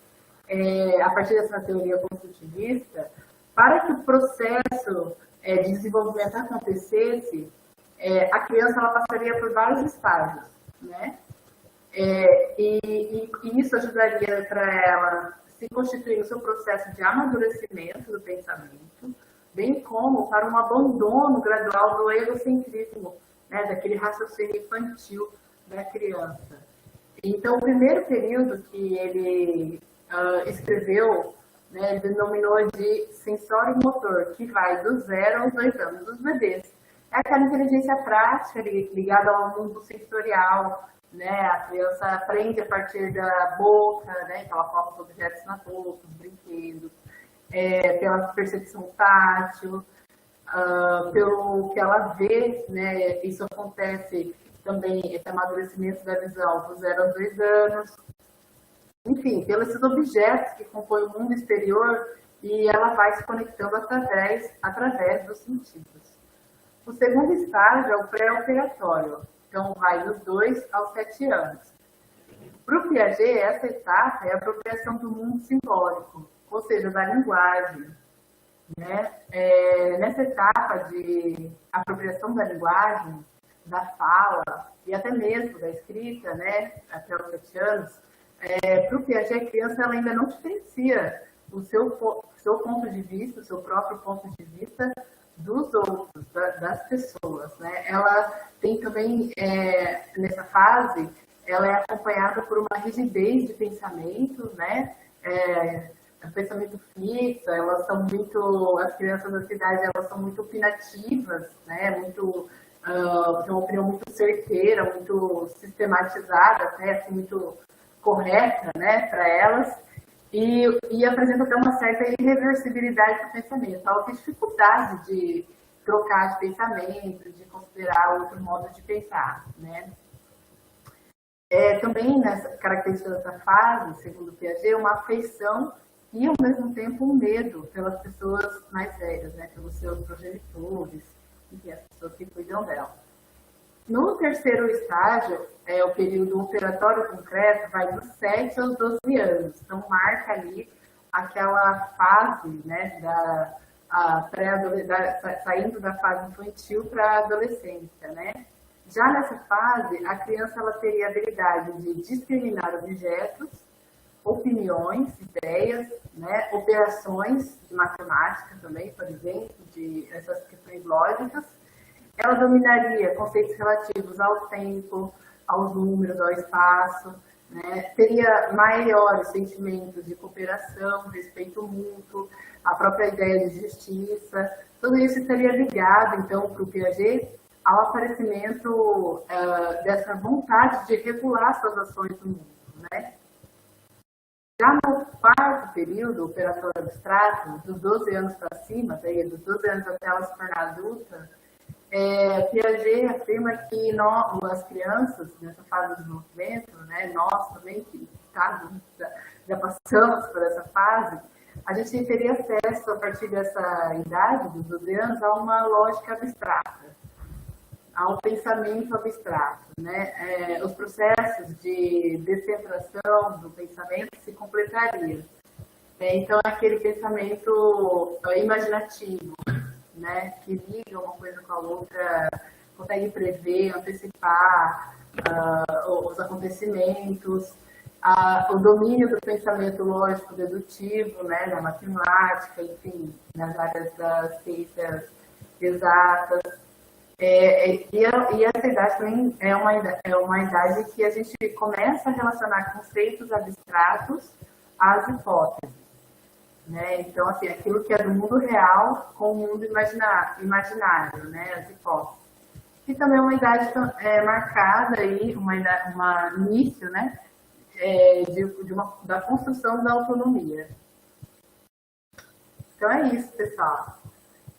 a partir dessa teoria construtivista, para que o processo de desenvolvimento acontecesse, a criança ela passaria por vários estágios, né? E isso ajudaria para ela se constituir no seu processo de amadurecimento do pensamento, bem como para um abandono gradual do egocentrismo, né, daquele raciocínio infantil da criança. Então, o primeiro período que ele escreveu, né, ele denominou de sensório motor, que vai do 0 aos 2 anos dos bebês. É aquela inteligência prática ligada ao mundo sensorial, né? A criança aprende a partir da boca, né? Que ela coloca os objetos na boca, os brinquedos, pela percepção tátil, pelo que ela vê, né? Isso acontece também, esse amadurecimento da visão do 0 aos 2 anos. Enfim, pelos esses objetos que compõem o mundo exterior e ela vai se conectando através dos sentidos. O segundo estágio é o pré-operatório, então vai dos 2 aos 7 anos. Para o Piaget, essa etapa é a apropriação do mundo simbólico, ou seja, da linguagem. Né? Nessa etapa de apropriação da linguagem, da fala e até mesmo da escrita, né, até os 7 anos, para o Piaget, a criança ela ainda não diferencia o seu ponto de vista, o seu próprio ponto de vista dos outros, das pessoas, né? Ela tem também, nessa fase, ela é acompanhada por uma rigidez de pensamento, né? Pensamento fixo, elas são muito, as crianças da cidade, elas são muito opinativas, né? Muito, tem uma opinião muito certeira, muito sistematizada, até assim, muito correta, né, para elas. E apresenta até uma certa irreversibilidade do pensamento, ela tem dificuldade de trocar de pensamento, de considerar outro modo de pensar, né? Também nessa característica dessa fase, segundo Piaget, uma afeição e ao mesmo tempo um medo pelas pessoas mais velhas, né? Pelos seus progenitores, enfim, as pessoas que cuidam dela. No terceiro estágio, o período operatório concreto vai dos 7 aos 12 anos. Então, marca ali aquela fase, né, saindo da fase infantil para a adolescência, né? Já nessa fase, a criança ela teria a habilidade de discriminar objetos, opiniões, ideias, né, operações de matemática também, por exemplo, de essas questões lógicas. Ela dominaria conceitos relativos ao tempo, aos números, ao espaço, né? Teria maiores sentimentos de cooperação, respeito mútuo, a própria ideia de justiça. Tudo isso estaria ligado, então, para o Piaget, ao aparecimento dessa vontade de regular suas ações no mundo, né? Já no quarto período, operatório abstrato, dos 12 anos para cima, daí, dos 12 anos até ela se tornar adulta, Piaget afirma que nós, as crianças, nessa fase de desenvolvimento, né, nós também, que já passamos por essa fase, a gente teria acesso, a partir dessa idade, dos 12 anos, a uma lógica abstrata, ao pensamento abstrato. Né? Os processos de descentração do pensamento se completariam. Então, é aquele pensamento imaginativo, né, que liga uma coisa com a outra, consegue prever, antecipar os acontecimentos, o domínio do pensamento lógico-dedutivo, né, na matemática, enfim, nas áreas das ciências exatas. E essa idade também é uma idade que a gente começa a relacionar conceitos abstratos às hipóteses. Né? Então, assim, aquilo que é do mundo real com o mundo imaginário, né? As hipóteses. E também uma idade marcada aí, início, né? Da construção da autonomia. Então é isso, pessoal.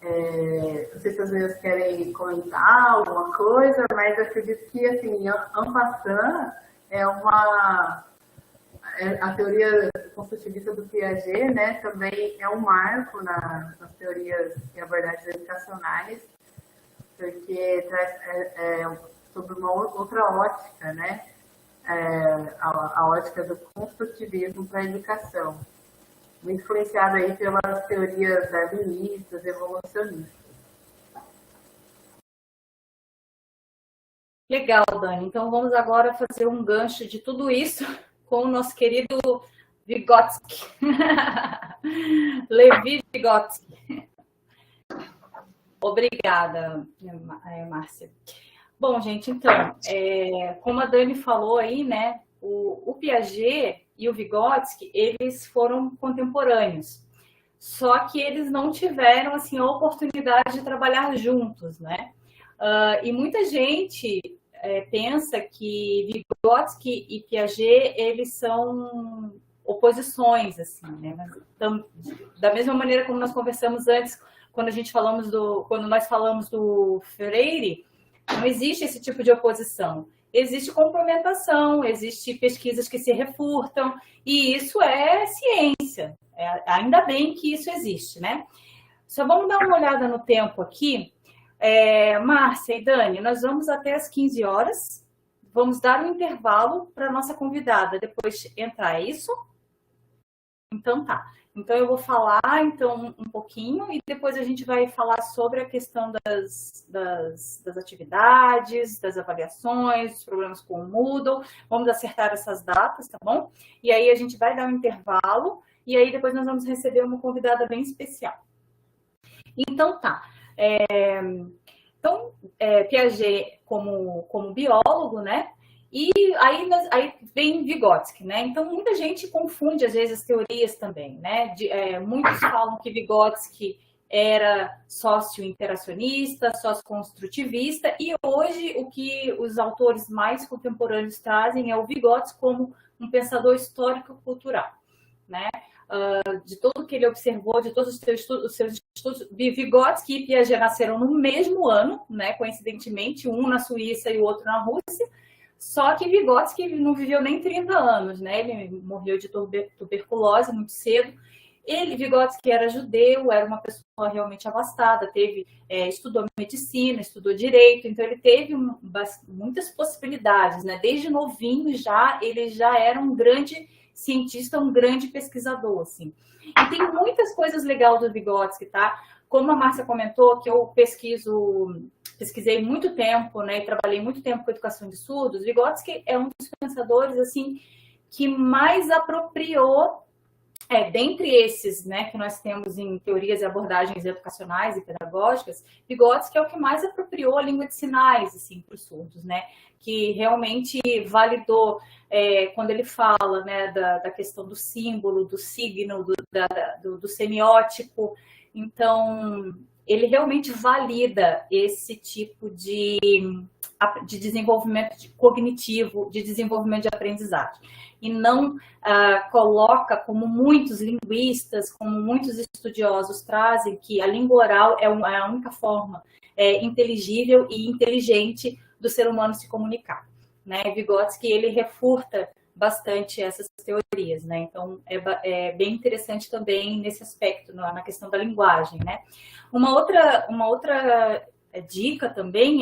Não sei se às vezes querem comentar alguma coisa, mas acredito que, assim, en passant, a teoria construtivista do Piaget, né, também é um marco nas teorias e abordagens educacionais, porque traz sobre uma outra ótica, né, a ótica do construtivismo para a educação, muito influenciado aí pelas teorias darwinistas, evolucionistas. Legal, Dani. Então vamos agora fazer um gancho de tudo isso com o nosso querido Vygotsky. Levi Vygotsky. Obrigada, Márcia. Bom, gente, então, como a Dani falou aí, né, o Piaget e o Vygotsky, eles foram contemporâneos. Só que eles não tiveram, assim, a oportunidade de trabalhar juntos, né? E muita gente pensa que Vygotsky e Piaget, eles são oposições, assim, né? Mas, então, da mesma maneira como nós conversamos antes, quando nós falamos do Freire, não existe esse tipo de oposição. Existe complementação, existe pesquisas que se refurtam, e isso é ciência. Ainda bem que isso existe, né? Só vamos dar uma olhada no tempo aqui. Márcia e Dani, nós vamos até as 15 horas. Vamos dar um intervalo para a nossa convidada depois entrar, é isso? Então tá. Então eu vou falar um pouquinho e depois a gente vai falar sobre a questão das atividades, das avaliações, dos problemas com o Moodle. Vamos acertar essas datas, tá bom? E aí a gente vai dar um intervalo e aí depois nós vamos receber uma convidada bem especial. Então tá. Piaget como biólogo, né? E aí vem Vygotsky, né? Então, muita gente confunde, às vezes, as teorias também, né? Muitos falam que Vygotsky era sócio-interacionista, sócio-construtivista, e hoje o que os autores mais contemporâneos trazem é o Vygotsky como um pensador histórico-cultural, né? De tudo que ele observou, de todos os seus estudos, Vygotsky e Piaget nasceram no mesmo ano, né? Coincidentemente, um na Suíça e o outro na Rússia. Só que Vygotsky não viveu nem 30 anos, né? Ele morreu de tuberculose muito cedo. Vygotsky era judeu, era uma pessoa realmente abastada, estudou medicina, estudou direito, então ele teve muitas possibilidades, né? Desde novinho ele já era um grande cientista, um grande pesquisador, assim. E tem muitas coisas legais do Vygotsky, tá? Como a Márcia comentou, que eu pesquisei muito tempo, né, e trabalhei muito tempo com educação de surdos, Vygotsky é um dos pensadores, assim, que mais apropriou, dentre esses, né, que nós temos em teorias e abordagens educacionais e pedagógicas, Vygotsky é o que mais apropriou a língua de sinais, assim, para os surdos, né, que realmente validou, quando ele fala, né, da questão do símbolo, do signo, do semiótico. Então, ele realmente valida esse tipo de desenvolvimento cognitivo, de desenvolvimento de aprendizagem. E não coloca, como muitos linguistas, como muitos estudiosos trazem, que a língua oral é a única forma inteligível e inteligente do ser humano se comunicar, né? Vygotsky, ele refurta bastante essas teorias, né? Então, é bem interessante também nesse aspecto, na questão da linguagem, né? Uma outra dica também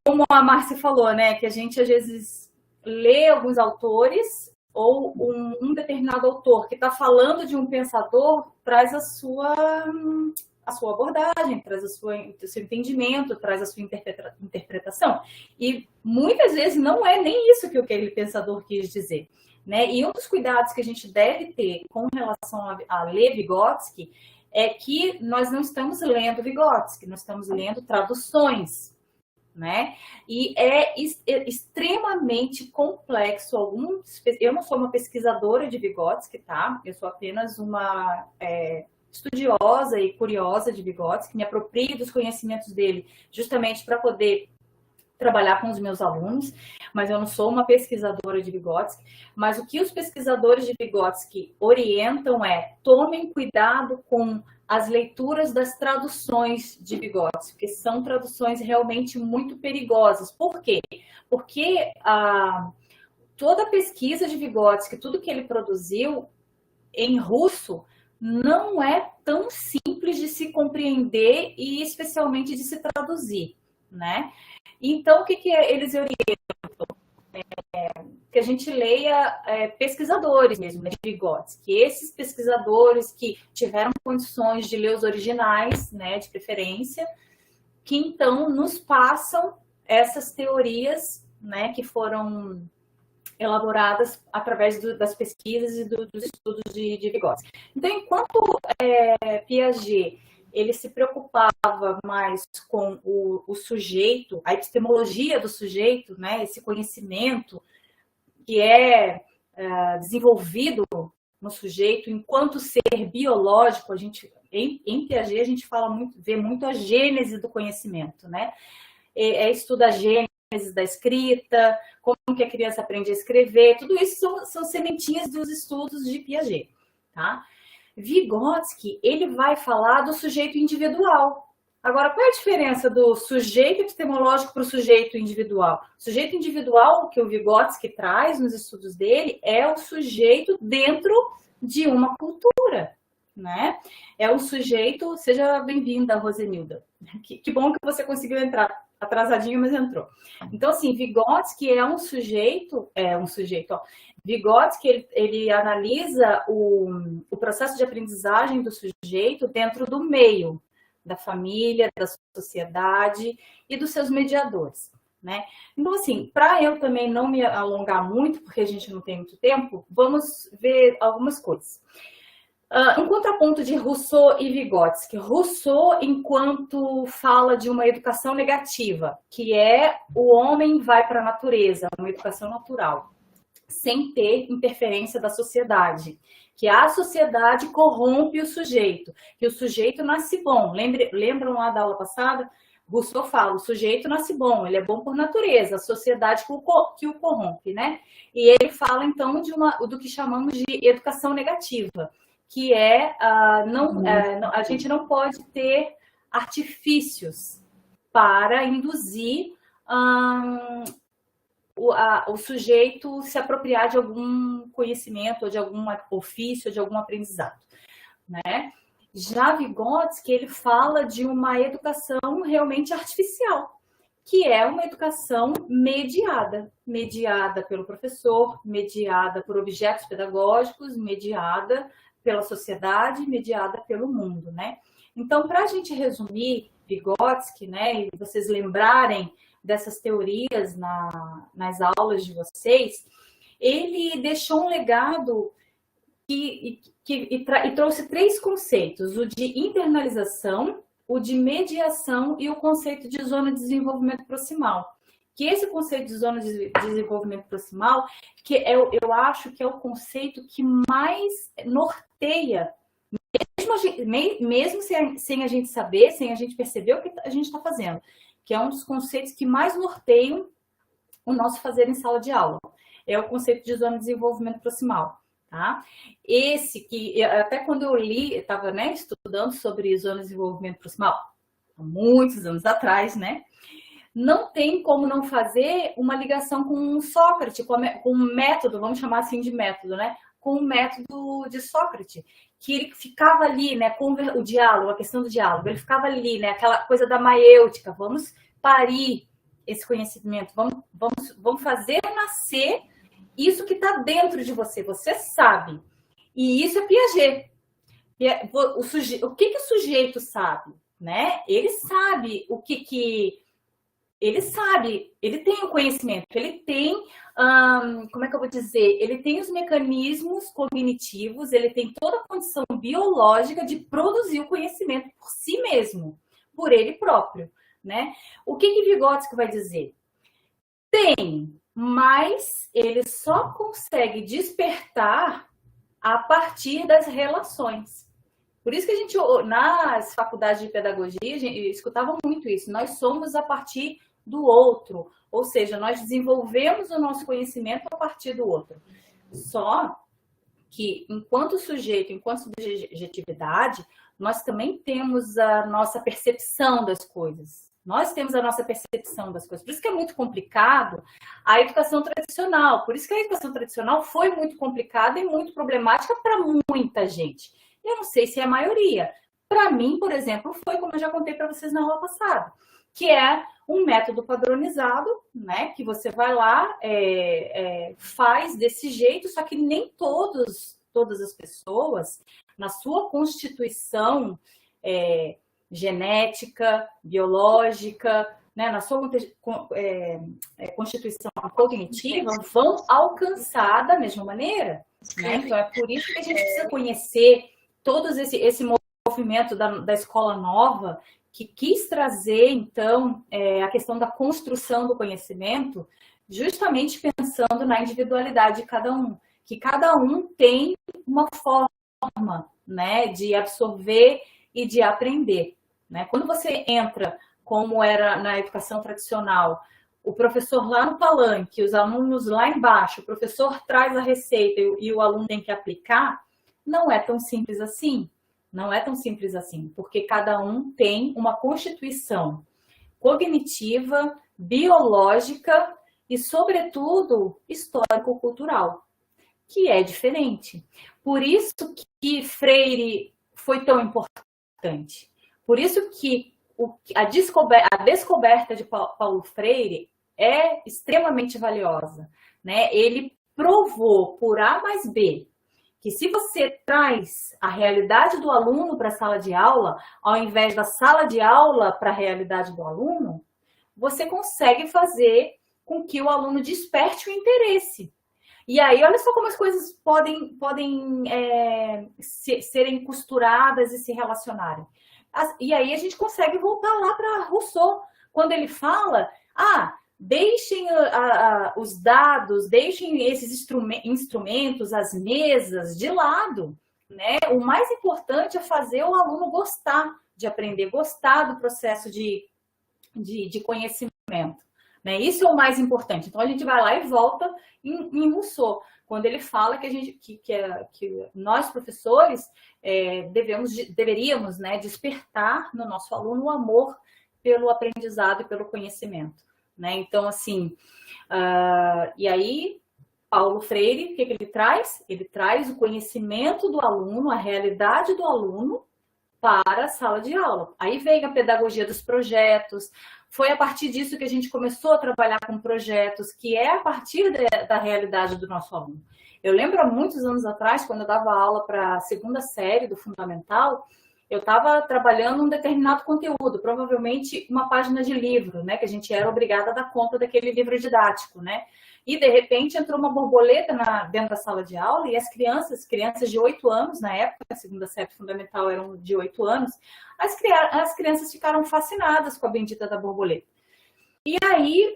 como a Márcia falou, né? Que a gente, às vezes, lê alguns autores ou um determinado autor que está falando de um pensador, traz a sua abordagem, traz o seu entendimento, traz a sua interpretação. E muitas vezes não é nem isso que aquele pensador quis dizer, né? E um dos cuidados que a gente deve ter com relação a ler Vygotsky é que nós não estamos lendo Vygotsky, nós estamos lendo traduções, né? E é extremamente complexo. Eu não sou uma pesquisadora de Vygotsky, tá? Eu sou apenas uma estudiosa e curiosa de Vygotsky, me aproprio dos conhecimentos dele justamente para poder trabalhar com os meus alunos, mas eu não sou uma pesquisadora de Vygotsky. Mas o que os pesquisadores de Vygotsky orientam tomem cuidado com as leituras das traduções de Vygotsky, porque são traduções realmente muito perigosas. Por quê? Porque toda a pesquisa de Vygotsky, tudo que ele produziu em russo, não é tão simples de se compreender e especialmente de se traduzir, né? Então, o que eles orientam? que a gente leia pesquisadores mesmo, né, de Vygotsky. Esses pesquisadores que tiveram condições de ler os originais, né, de preferência, que então nos passam essas teorias, né, que foram elaboradas através das pesquisas e dos estudos de Vygotsky. Então, enquanto Piaget ele se preocupava mais com o sujeito, a epistemologia do sujeito, né, esse conhecimento que é desenvolvido no sujeito enquanto ser biológico, em Piaget a gente vê muito a gênese do conhecimento, né? Estuda a gênese da escrita, como que a criança aprende a escrever, tudo isso são sementinhas dos estudos de Piaget, tá? Vygotsky, ele vai falar do sujeito individual. Agora, qual é a diferença do sujeito epistemológico para o sujeito individual? O sujeito individual, que o Vygotsky traz nos estudos dele, é o sujeito dentro de uma cultura, né? É o sujeito... Seja bem-vinda, Rosenilda. Que bom que você conseguiu entrar. Atrasadinho, mas entrou. Então, assim, Vygotsky é um sujeito, ó. Vygotsky, ele analisa o processo de aprendizagem do sujeito dentro do meio, da família, da sociedade e dos seus mediadores, né? Então, assim, para eu também não me alongar muito, porque a gente não tem muito tempo, vamos ver algumas coisas. Um contraponto de Rousseau e Vygotsky. Rousseau, enquanto fala de uma educação negativa, que é o homem vai para a natureza, uma educação natural, sem ter interferência da sociedade, que a sociedade corrompe o sujeito, que o sujeito nasce bom. Lembram lá da aula passada? Rousseau fala, o sujeito nasce bom, ele é bom por natureza, a sociedade que o corrompe, né? E ele fala, então, do que chamamos de educação negativa, que a gente não pode ter artifícios para induzir o sujeito se apropriar de algum conhecimento, ou de algum ofício, ou de algum aprendizado, né? Já Vygotsky, ele fala de uma educação realmente artificial, que é uma educação mediada pelo professor, mediada por objetos pedagógicos, mediada pela sociedade, mediada pelo mundo, né? Então, para a gente resumir Vygotsky, né, e vocês lembrarem dessas teorias nas aulas de vocês, ele deixou um legado e trouxe 3 conceitos: o de internalização, o de mediação e o conceito de zona de desenvolvimento proximal. Que esse conceito de zona de desenvolvimento proximal, que eu acho que é o conceito que mais norteia, mesmo sem a gente saber, sem a gente perceber o que a gente está fazendo, que é um dos conceitos que mais norteiam o nosso fazer em sala de aula. É o conceito de zona de desenvolvimento proximal, tá? Esse que, até quando eu li, estava, né, estudando sobre zona de desenvolvimento proximal, há muitos anos atrás, né? Não tem como não fazer uma ligação com Sócrates, com um método, vamos chamar assim de método, né? Com o método de Sócrates, que ele ficava ali, né, com o diálogo, a questão do diálogo, ele ficava ali, né, aquela coisa da maiêutica, vamos parir esse conhecimento, vamos fazer nascer isso que está dentro de você, você sabe. E isso é Piaget. O que o sujeito sabe, né? Ele sabe o que ele sabe, ele tem o conhecimento, ele tem, como é que eu vou dizer? Ele tem os mecanismos cognitivos, ele tem toda a condição biológica de produzir o conhecimento por si mesmo, por ele próprio, né? O que Vygotsky vai dizer? Tem, mas ele só consegue despertar a partir das relações. Por isso que a gente, nas faculdades de pedagogia, a gente escutava muito isso. Nós somos a partir do outro. Ou seja, nós desenvolvemos o nosso conhecimento a partir do outro. Só que, enquanto sujeito, enquanto subjetividade, nós também temos a nossa percepção das coisas. Nós temos a nossa percepção das coisas. Por isso que é muito complicado a educação tradicional. Por isso que a educação tradicional foi muito complicada e muito problemática para muita gente. Eu não sei se é a maioria. Para mim, por exemplo, foi como eu já contei para vocês na aula passada, que é um método padronizado, né? Que você vai lá, faz desse jeito, só que nem todas as pessoas, na sua constituição genética, biológica, né, na sua constituição cognitiva, vão alcançar da mesma maneira. Né? Então, é por isso que a gente precisa conhecer todo esse movimento da escola nova, que quis trazer, então, a questão da construção do conhecimento, justamente pensando na individualidade de cada um, que cada um tem uma forma, né, de absorver e de aprender. Né? Quando você entra, como era na educação tradicional, o professor lá no palanque, os alunos lá embaixo, o professor traz a receita e o aluno tem que aplicar, não é tão simples assim. Não é tão simples assim, porque cada um tem uma constituição cognitiva, biológica e, sobretudo, histórico-cultural, que é diferente. Por isso que Freire foi tão importante. Por isso que a descoberta de Paulo Freire é extremamente valiosa. Né? Ele provou por A mais B que se você traz a realidade do aluno para a sala de aula, ao invés da sala de aula para a realidade do aluno, você consegue fazer com que o aluno desperte o interesse. E aí, olha só como as coisas podem serem costuradas e se relacionarem. E aí a gente consegue voltar lá para Rousseau, quando ele fala, deixem os dados, deixem esses instrumentos, as mesas de lado. Né? O mais importante é fazer o aluno gostar de aprender, gostar do processo de conhecimento. Né? Isso é o mais importante. Então, a gente vai lá e volta em Rousseau, quando ele fala que nós, professores, deveríamos, né, despertar no nosso aluno o amor pelo aprendizado e pelo conhecimento. Né? Então, assim, e aí, Paulo Freire, o que ele traz? Ele traz o conhecimento do aluno, a realidade do aluno para a sala de aula. Aí vem a pedagogia dos projetos. Foi a partir disso que a gente começou a trabalhar com projetos, que é a partir da realidade do nosso aluno. Eu lembro há muitos anos atrás, quando eu dava aula para a segunda série do Fundamental, eu estava trabalhando um determinado conteúdo, provavelmente uma página de livro, né, que a gente era obrigada a dar conta daquele livro didático, né? E, de repente, entrou uma borboleta dentro da sala de aula e as crianças de 8 anos, na época, a segunda série fundamental eram de 8 anos, as crianças ficaram fascinadas com a bendita da borboleta. E aí,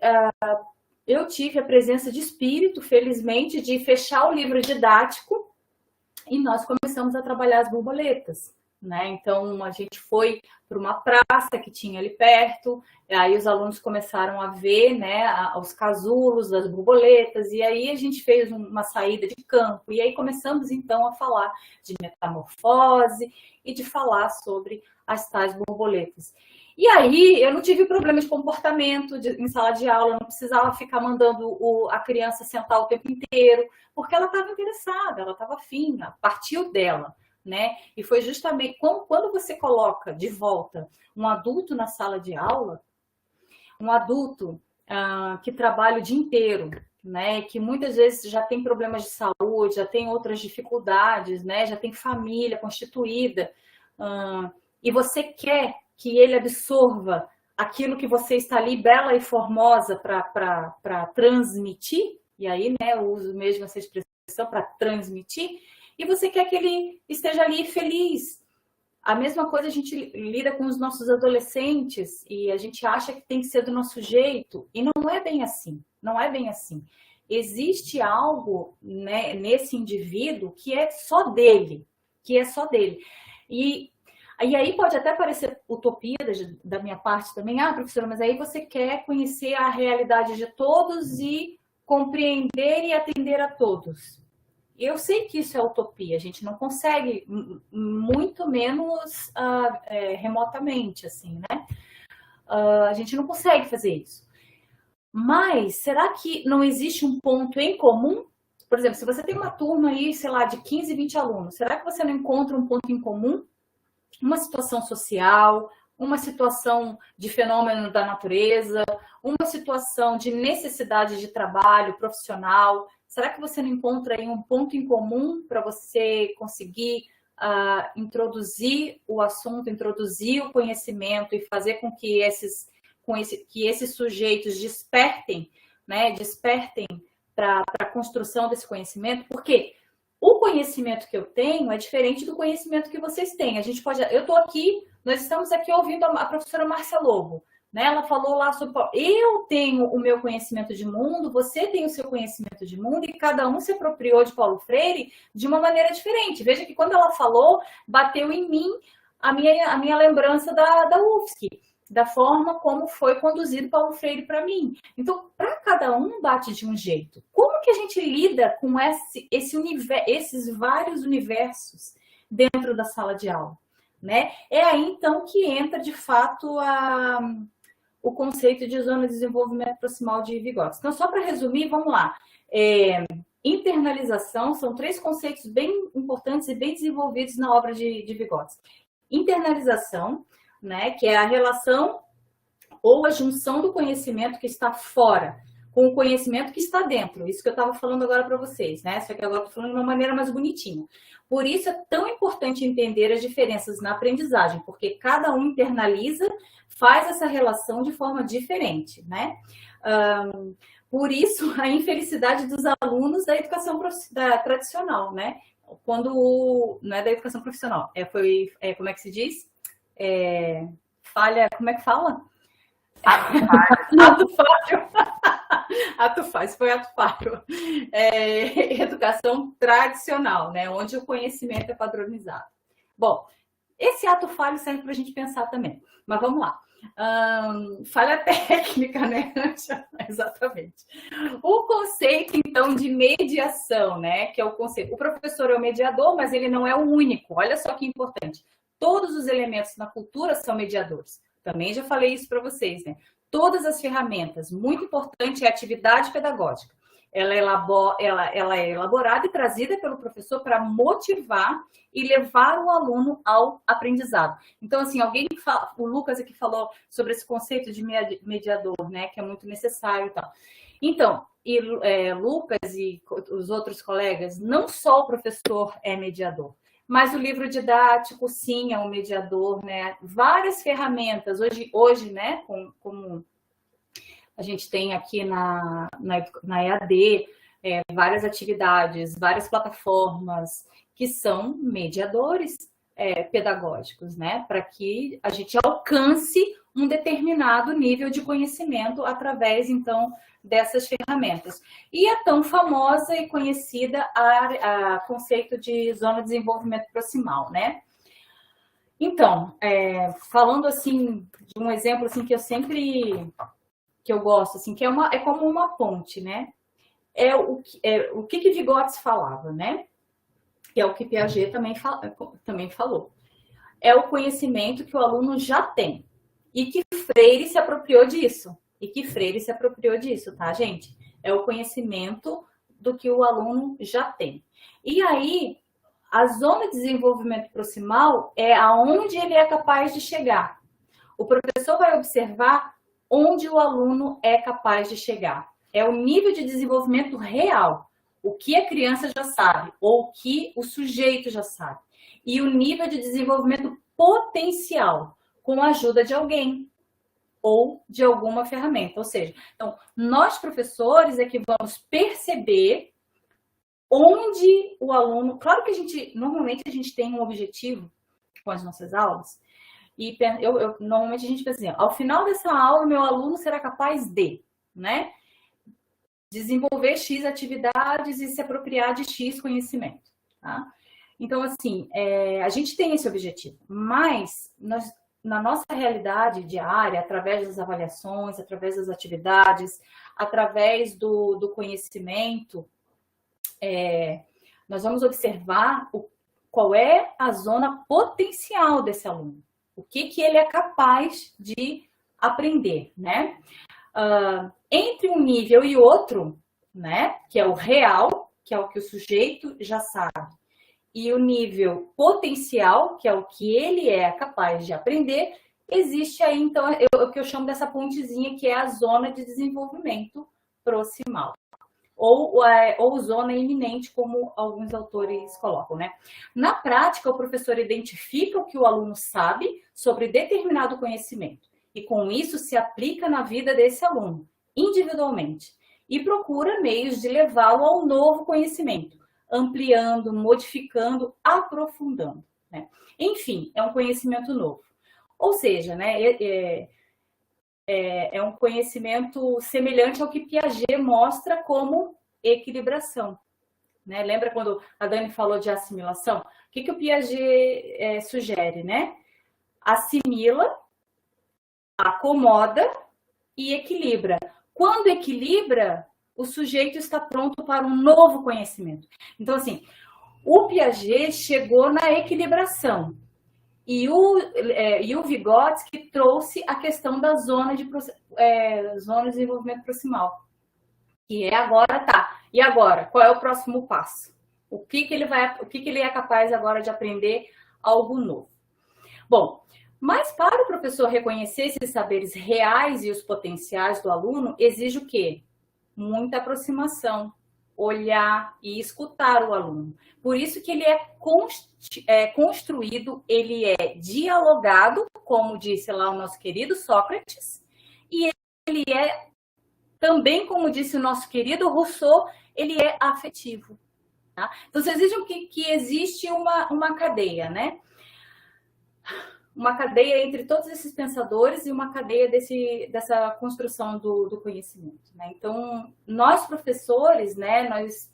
eu tive a presença de espírito, felizmente, de fechar o livro didático e nós começamos a trabalhar as borboletas. Né? Então, a gente foi para uma praça que tinha ali perto, aí os alunos começaram a ver, né, os casulos das borboletas, e aí a gente fez uma saída de campo, e aí começamos então a falar de metamorfose e de falar sobre as tais borboletas. E aí eu não tive problema de comportamento em sala de aula, não precisava ficar mandando a criança sentar o tempo inteiro, porque ela estava interessada, ela estava afim, partiu dela. Né? E foi justamente quando você coloca de volta um adulto na sala de aula, um adulto que trabalha o dia inteiro, né? Que muitas vezes já tem problemas de saúde, já tem outras dificuldades, né? Já tem família constituída, e você quer que ele absorva aquilo que você está ali bela e formosa para transmitir, e aí, né, eu uso mesmo essa expressão para transmitir, e você quer que ele esteja ali feliz. A mesma coisa a gente lida com os nossos adolescentes e a gente acha que tem que ser do nosso jeito. E não é bem assim. Não é bem assim. Existe algo, né, nesse indivíduo que é só dele. Que é só dele. E aí pode até parecer utopia da minha parte também. Professora, mas aí você quer conhecer a realidade de todos e compreender e atender a todos. Eu sei que isso é utopia, a gente não consegue, muito menos remotamente, assim, né? A gente não consegue fazer isso. Mas, será que não existe um ponto em comum? Por exemplo, se você tem uma turma aí, sei lá, de 15, 20 alunos, será que você não encontra um ponto em comum? Uma situação social, uma situação de fenômeno da natureza, uma situação de necessidade de trabalho profissional? Será que você não encontra aí um ponto em comum para você conseguir introduzir o assunto, introduzir o conhecimento e fazer com que esses sujeitos despertem, né? Despertem para a construção desse conhecimento? Porque o conhecimento que eu tenho é diferente do conhecimento que vocês têm. Nós estamos aqui ouvindo a professora Márcia Lobo, né? Ela falou lá sobre... Eu tenho o meu conhecimento de mundo, você tem o seu conhecimento de mundo, e cada um se apropriou de Paulo Freire de uma maneira diferente. Veja que quando ela falou, bateu em mim a minha lembrança da UFSC, da forma como foi conduzido Paulo Freire para mim. Então, para cada um bate de um jeito. Como que a gente lida com esses vários universos dentro da sala de aula, né? É aí, então, que entra, de fato, o conceito de zona de desenvolvimento proximal de Vygotsky. Então, só para resumir, vamos lá. Internalização são 3 conceitos bem importantes e bem desenvolvidos na obra de Vygotsky. Internalização, né, que é a relação ou a junção do conhecimento que está fora com o conhecimento que está dentro. Isso que eu estava falando agora para vocês, né? Só que agora eu estou falando de uma maneira mais bonitinha. Por isso é tão importante entender as diferenças na aprendizagem, porque cada um internaliza, faz essa relação de forma diferente, né? Por isso, a infelicidade dos alunos da educação tradicional, né? Não é da educação profissional, como é que se diz? Falha, como é que fala? Ato falho. Ato falho, foi ato falho. Educação tradicional, né? Onde o conhecimento é padronizado. Bom, esse ato falho serve para a gente pensar também. Mas vamos lá. Falha técnica, né? Exatamente. O conceito, então, de mediação, né? Que é o conceito. O professor é o mediador, mas ele não é o único. Olha só que importante. Todos os elementos na cultura são mediadores. Também já falei isso para vocês, né? Todas as ferramentas, muito importante é a atividade pedagógica. Ela é elaborada e trazida pelo professor para motivar e levar o aluno ao aprendizado. Então, assim, o Lucas aqui falou sobre esse conceito de mediador, né? Que é muito necessário e tal. Então, Lucas e os outros colegas, não só o professor é mediador, mas o livro didático, sim, é um mediador, né? Várias ferramentas, hoje, né, como a gente tem aqui na EAD, várias atividades, várias plataformas que são mediadores pedagógicos, né? Para que a gente alcance um determinado nível de conhecimento através, então, dessas ferramentas. E é tão famosa e conhecida a conceito de zona de desenvolvimento proximal, né? Então, falando assim, de um exemplo assim que eu gosto, assim, que é como uma ponte, né? O que Vygotsky falava, né? Que é o que Piaget também falou. É o conhecimento que o aluno já tem e que Freire se apropriou disso. Tá, gente? É o conhecimento do que o aluno já tem. E aí, a zona de desenvolvimento proximal é aonde ele é capaz de chegar. O professor vai observar onde o aluno é capaz de chegar. É o nível de desenvolvimento real. O que a criança já sabe, ou o que o sujeito já sabe. E o nível de desenvolvimento potencial, com a ajuda de alguém ou de alguma ferramenta. Ou seja, então, nós professores é que vamos perceber onde o aluno... Claro que normalmente a gente tem um objetivo com as nossas aulas, e normalmente a gente pensa assim, ao final dessa aula, meu aluno será capaz de, né, desenvolver X atividades e se apropriar de X conhecimento, tá? Então, assim, a gente tem esse objetivo, mas na nossa realidade diária, através das avaliações, através das atividades, através do conhecimento, nós vamos observar qual é a zona potencial desse aluno. O que ele é capaz de aprender, né? Entre um nível e outro, né? Que é o real, que é o que o sujeito já sabe, e o nível potencial, que é o que ele é capaz de aprender, existe aí, então, o que eu chamo dessa pontezinha, que é a zona de desenvolvimento proximal. Ou zona iminente, como alguns autores colocam, né? Na prática, o professor identifica o que o aluno sabe sobre determinado conhecimento e, com isso, se aplica na vida desse aluno, individualmente, e procura meios de levá-lo ao novo conhecimento, ampliando, modificando, aprofundando, né? Enfim, é um conhecimento novo. Ou seja, né, é um conhecimento semelhante ao que Piaget mostra como equilibração, né? Lembra quando a Dani falou de assimilação? O que o Piaget sugere, né? Assimila, acomoda e equilibra. Quando equilibra, o sujeito está pronto para um novo conhecimento. Então, assim, o Piaget chegou na equilibração. E o Vygotsky trouxe a questão da zona de desenvolvimento proximal. Que é agora, tá. E agora? Qual é o próximo passo? O que ele é capaz agora de aprender algo novo? Bom, mas para o professor reconhecer esses saberes reais e os potenciais do aluno, exige o quê? Muita aproximação, olhar e escutar o aluno. Por isso que ele é construído, ele é dialogado, como disse lá o nosso querido Sócrates, e ele é também, como disse o nosso querido Rousseau, ele é afetivo. Tá? Então, vocês vejam que existe uma cadeia, né? Uma cadeia entre todos esses pensadores e uma cadeia dessa construção do conhecimento, né? Então, nós professores, né, nós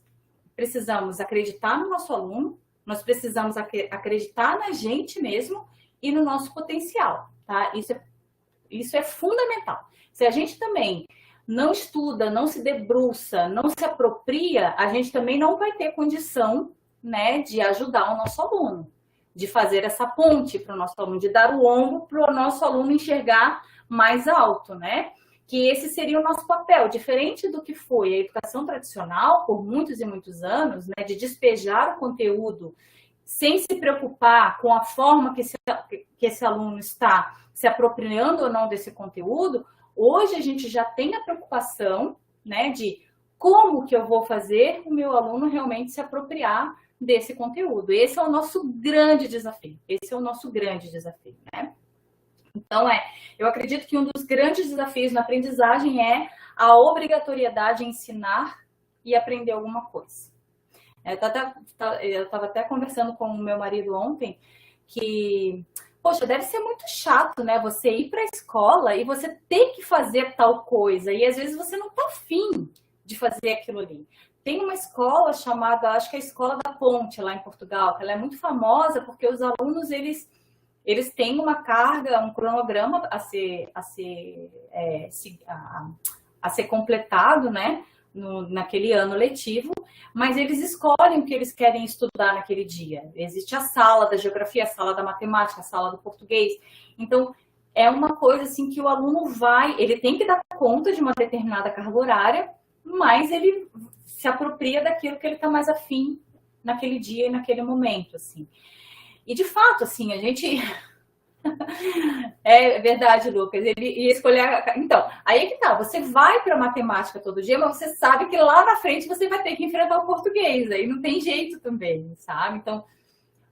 precisamos acreditar no nosso aluno, nós precisamos acreditar na gente mesmo e no nosso potencial, tá? Isso é fundamental. Se a gente também não estuda, não se debruça, não se apropria, a gente também não vai ter condição, né, de ajudar o nosso aluno, de fazer essa ponte para o nosso aluno, de dar o ombro para o nosso aluno enxergar mais alto, né? Que esse seria o nosso papel, diferente do que foi a educação tradicional por muitos e muitos anos, né? De despejar o conteúdo sem se preocupar com a forma que esse aluno está se apropriando ou não desse conteúdo. Hoje a gente já tem a preocupação, né, de como que eu vou fazer o meu aluno realmente se apropriar desse conteúdo. Esse é o nosso grande desafio. Esse é o nosso grande desafio, né? Então, eu acredito que um dos grandes desafios na aprendizagem é a obrigatoriedade de ensinar e aprender alguma coisa. Eu estava até conversando com o meu marido ontem que, poxa, deve ser muito chato, né? Você ir para a escola e você ter que fazer tal coisa e às vezes você não está afim de fazer aquilo ali. Tem uma escola chamada, acho que é a Escola da Ponte, lá em Portugal, que ela é muito famosa porque os alunos, eles têm uma carga, um cronograma a ser completado, né, naquele ano letivo, mas eles escolhem o que eles querem estudar naquele dia. Existe a sala da geografia, a sala da matemática, a sala do português. Então, é uma coisa assim que o aluno ele tem que dar conta de uma determinada carga horária, mas ele se apropria daquilo que ele está mais afim naquele dia e naquele momento, assim. E, de fato, assim, a gente... É verdade, Lucas. Ele ia escolher... Então, aí é que tá. Você vai para matemática todo dia, mas você sabe que lá na frente você vai ter que enfrentar o português. Aí não tem jeito também, sabe? Então,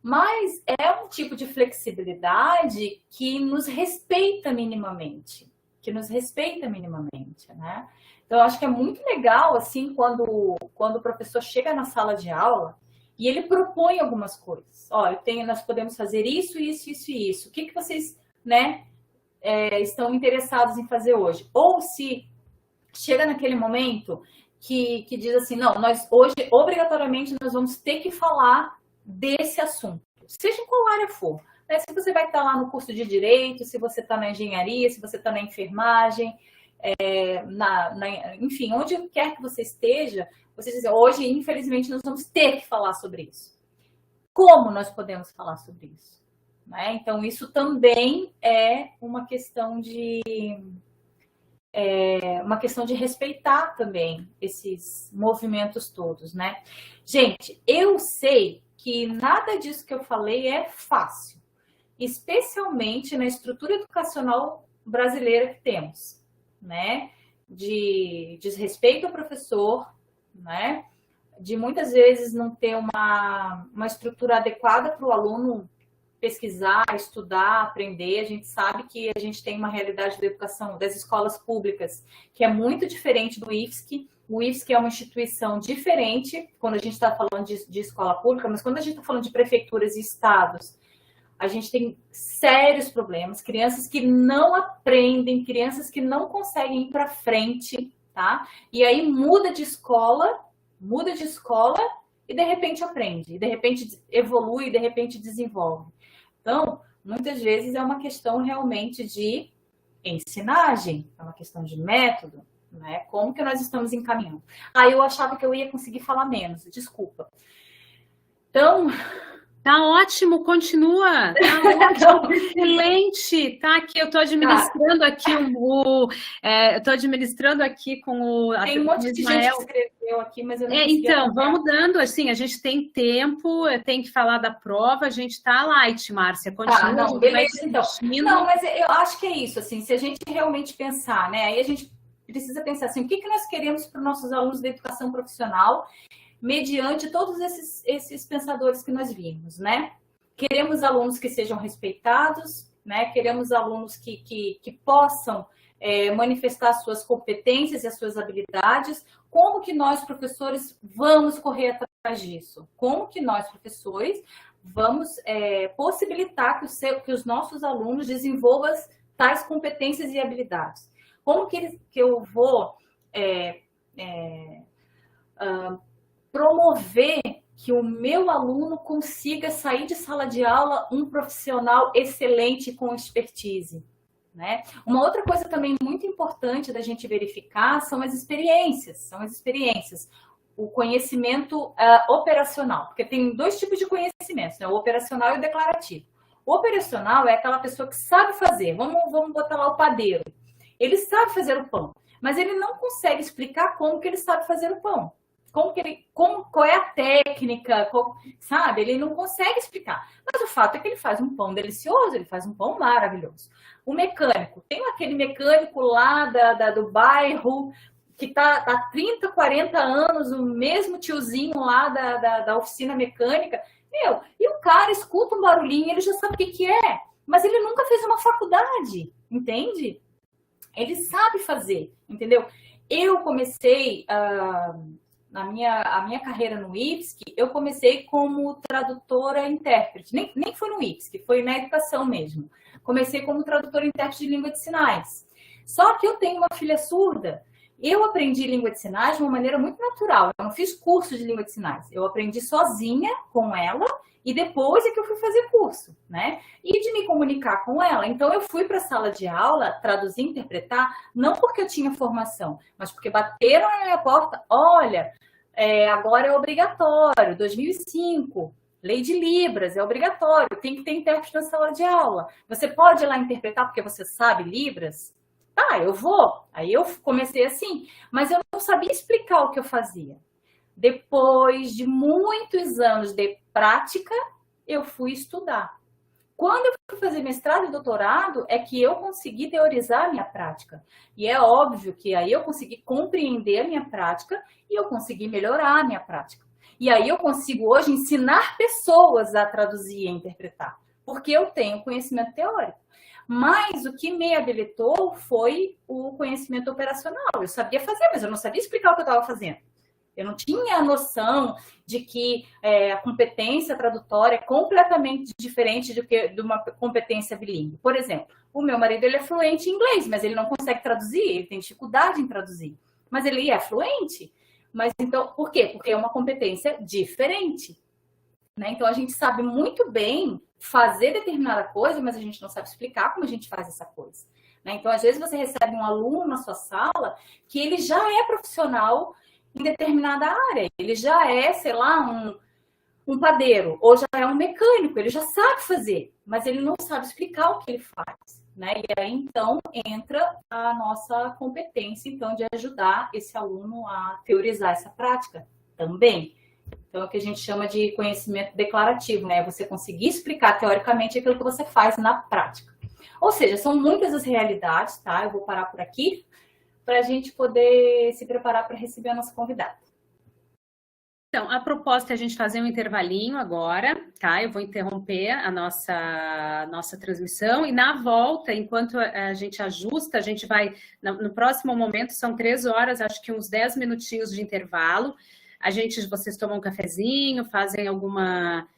mas é um tipo de flexibilidade que nos respeita minimamente. Né? Então, eu acho que é muito legal, assim, quando o professor chega na sala de aula e ele propõe algumas coisas. Ó, nós podemos fazer isso, isso, isso e isso. O que vocês, né, estão interessados em fazer hoje? Ou se chega naquele momento que diz assim, não, nós hoje, obrigatoriamente, nós vamos ter que falar desse assunto, seja em qual área for. Né? Se você vai estar lá no curso de Direito, se você está na engenharia, se você está na enfermagem, enfim, onde quer que você esteja, você diz, hoje, infelizmente, nós vamos ter que falar sobre isso. Como nós podemos falar sobre isso? Né? Então, isso também é uma questão de respeitar também esses movimentos todos, né? Gente, eu sei que nada disso que eu falei é fácil. especialmente na estrutura educacional brasileira que temos, né? De desrespeito ao professor, né? De muitas vezes não ter uma estrutura adequada para o aluno pesquisar, estudar, aprender. A gente sabe que a gente tem uma realidade da educação das escolas públicas que é muito diferente do IFSC. O IFSC é uma instituição diferente quando a gente está falando de escola pública, mas quando a gente está falando de prefeituras e estados, a gente tem sérios problemas, crianças que não aprendem, crianças que não conseguem ir para frente, tá? E aí muda de escola e de repente aprende, e de repente evolui, e de repente desenvolve. Então, muitas vezes é uma questão realmente de ensinagem, é uma questão de método, né? Como que nós estamos encaminhando? Eu achava que eu ia conseguir falar menos, desculpa. Então... Tá ótimo, continua. Tá ótimo, excelente. Tá aqui, eu estou administrando aqui eu estou administrando aqui com o... Tem um monte de gente que escreveu aqui, mas eu não então, vamos dando, assim, a gente tem tempo, tem que falar da prova, a gente tá light, Márcia, continua. Não, beleza, então. Não, mas eu acho que é isso, assim, se a gente realmente pensar, né, aí a gente precisa pensar assim, o que nós queremos para os nossos alunos da educação profissional, mediante todos esses pensadores que nós vimos, né? Queremos alunos que sejam respeitados, né? Queremos alunos que possam manifestar suas competências e as suas habilidades. Como que nós, professores, vamos correr atrás disso? Como que nós, professores, vamos possibilitar que os nossos alunos desenvolvam tais competências e habilidades? Como que eu vou promover que o meu aluno consiga sair de sala de aula um profissional excelente com expertise, né? Uma outra coisa também muito importante da gente verificar são as experiências. O conhecimento operacional, porque tem dois tipos de conhecimentos, né? O operacional e o declarativo. O operacional é aquela pessoa que sabe fazer. Vamos botar lá o padeiro. Ele sabe fazer o pão, mas ele não consegue explicar como que ele sabe fazer o pão. Qual é a técnica, sabe? Ele não consegue explicar. Mas o fato é que ele faz um pão delicioso, ele faz um pão maravilhoso. O mecânico, tem aquele mecânico lá do bairro que está há 30, 40 anos, o mesmo tiozinho lá da oficina mecânica. E o cara escuta um barulhinho, ele já sabe o que é, mas ele nunca fez uma faculdade, entende? Ele sabe fazer, entendeu? Eu comecei... a minha carreira no IFSC, eu comecei como tradutora intérprete. Nem foi no IFSC, foi na educação mesmo. Comecei como tradutora intérprete de língua de sinais. Só que eu tenho uma filha surda. Eu aprendi língua de sinais de uma maneira muito natural. Eu não fiz curso de língua de sinais. Eu aprendi sozinha com ela e depois é que eu fui fazer curso, né? E de me comunicar com ela. Então, eu fui para a sala de aula, traduzir, interpretar, não porque eu tinha formação, mas porque bateram na minha porta. Olha, agora é obrigatório, 2005, lei de Libras, é obrigatório, tem que ter intérprete na sala de aula. Você pode ir lá interpretar porque você sabe Libras? Tá, eu vou. Aí eu comecei assim, mas eu não sabia explicar o que eu fazia. Depois de muitos anos de prática, eu fui estudar. Quando eu fui fazer mestrado e doutorado, é que eu consegui teorizar a minha prática. E é óbvio que aí eu consegui compreender a minha prática e eu consegui melhorar a minha prática. E aí eu consigo hoje ensinar pessoas a traduzir e a interpretar, porque eu tenho conhecimento teórico. Mas o que me habilitou foi o conhecimento operacional. Eu sabia fazer, mas eu não sabia explicar o que eu estava fazendo. Eu não tinha a noção de que a competência tradutória é completamente diferente do que de uma competência bilíngue. Por exemplo, o meu marido ele é fluente em inglês, mas ele não consegue traduzir, ele tem dificuldade em traduzir. Mas ele é fluente. Mas então, por quê? Porque é uma competência diferente, né? Então, a gente sabe muito bem fazer determinada coisa, mas a gente não sabe explicar como a gente faz essa coisa, né? Então, às vezes, você recebe um aluno na sua sala que ele já é profissional em determinada área. Ele já é, sei lá, um padeiro, ou já é um mecânico, ele já sabe fazer, mas ele não sabe explicar o que ele faz, né? E aí, então, entra a nossa competência, então, de ajudar esse aluno a teorizar essa prática também. Então, é o que a gente chama de conhecimento declarativo, né? Você conseguir explicar teoricamente aquilo que você faz na prática. Ou seja, são muitas as realidades, tá? Eu vou parar por aqui para a gente poder se preparar para receber a nossa convidada. Então, a proposta é a gente fazer um intervalinho agora, tá? Eu vou interromper a nossa transmissão e na volta, enquanto a gente ajusta, a gente vai, no próximo momento, são 3 horas, acho que uns 10 minutinhos de intervalo. Vocês tomam um cafezinho, fazem alguma...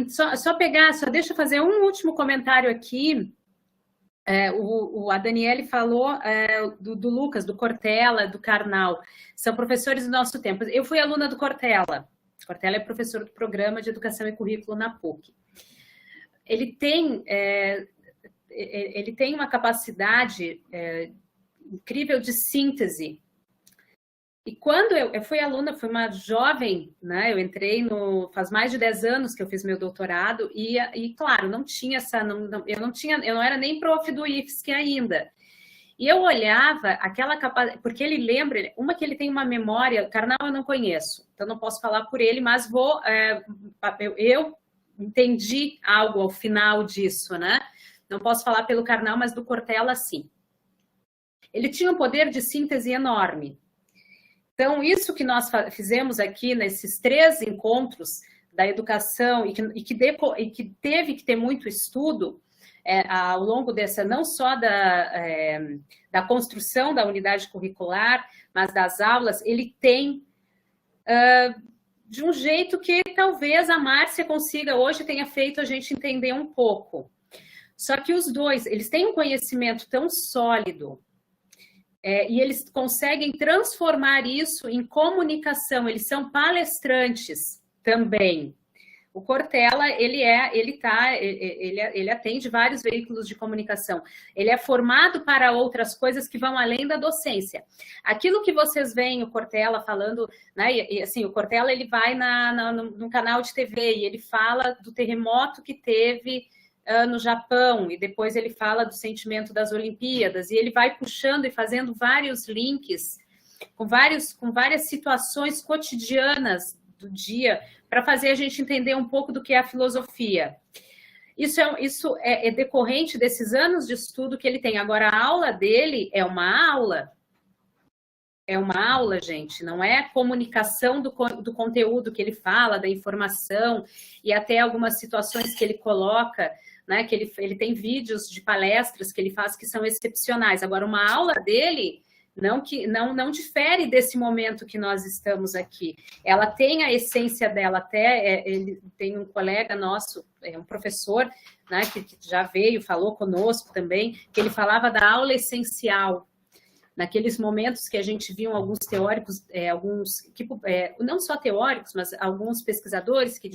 Só deixa eu fazer um último comentário aqui. A Daniele falou do Lucas, do Cortella, do Karnal. São professores do nosso tempo. Eu fui aluna do Cortella. Cortella é professor do Programa de Educação e Currículo na PUC. Ele tem uma capacidade incrível de síntese. E quando eu fui aluna, fui uma jovem, né? Eu entrei faz mais de 10 anos que eu fiz meu doutorado e claro, não tinha eu não era nem prof do IFSC ainda. E eu olhava aquela capacidade, porque ele lembra, que ele tem uma memória, Karnal eu não conheço, então não posso falar por ele, mas eu entendi algo ao final disso, né? Não posso falar pelo Karnal, mas do Cortella sim. Ele tinha um poder de síntese enorme. Então, isso que nós fizemos aqui nesses 3 encontros da educação e que teve que ter muito estudo ao longo dessa, não só da construção da unidade curricular, mas das aulas, ele tem de um jeito que talvez a Márcia consiga hoje tenha feito a gente entender um pouco. Só que os dois, eles têm um conhecimento tão sólido, e eles conseguem transformar isso em comunicação, eles são palestrantes também. O Cortella, ele atende vários veículos de comunicação, ele é formado para outras coisas que vão além da docência. Aquilo que vocês veem o Cortella falando, né, e assim, o Cortella ele vai no canal de TV e ele fala do terremoto que teve no Japão, e depois ele fala do sentimento das Olimpíadas, e ele vai puxando e fazendo vários links com várias situações cotidianas do dia, para fazer a gente entender um pouco do que é a filosofia. Isso é decorrente desses anos de estudo que ele tem. Agora, a aula dele é uma aula. É uma aula, gente, não é comunicação do conteúdo que ele fala, da informação, e até algumas situações que ele coloca, né, que ele tem vídeos de palestras que ele faz que são excepcionais. Agora, uma aula dele não difere desse momento que nós estamos aqui. Ela tem a essência dela, até ele tem um colega nosso, um professor, né, que já veio, falou conosco também, que ele falava da aula essencial. Naqueles momentos que a gente viu alguns teóricos, não só teóricos, mas alguns pesquisadores que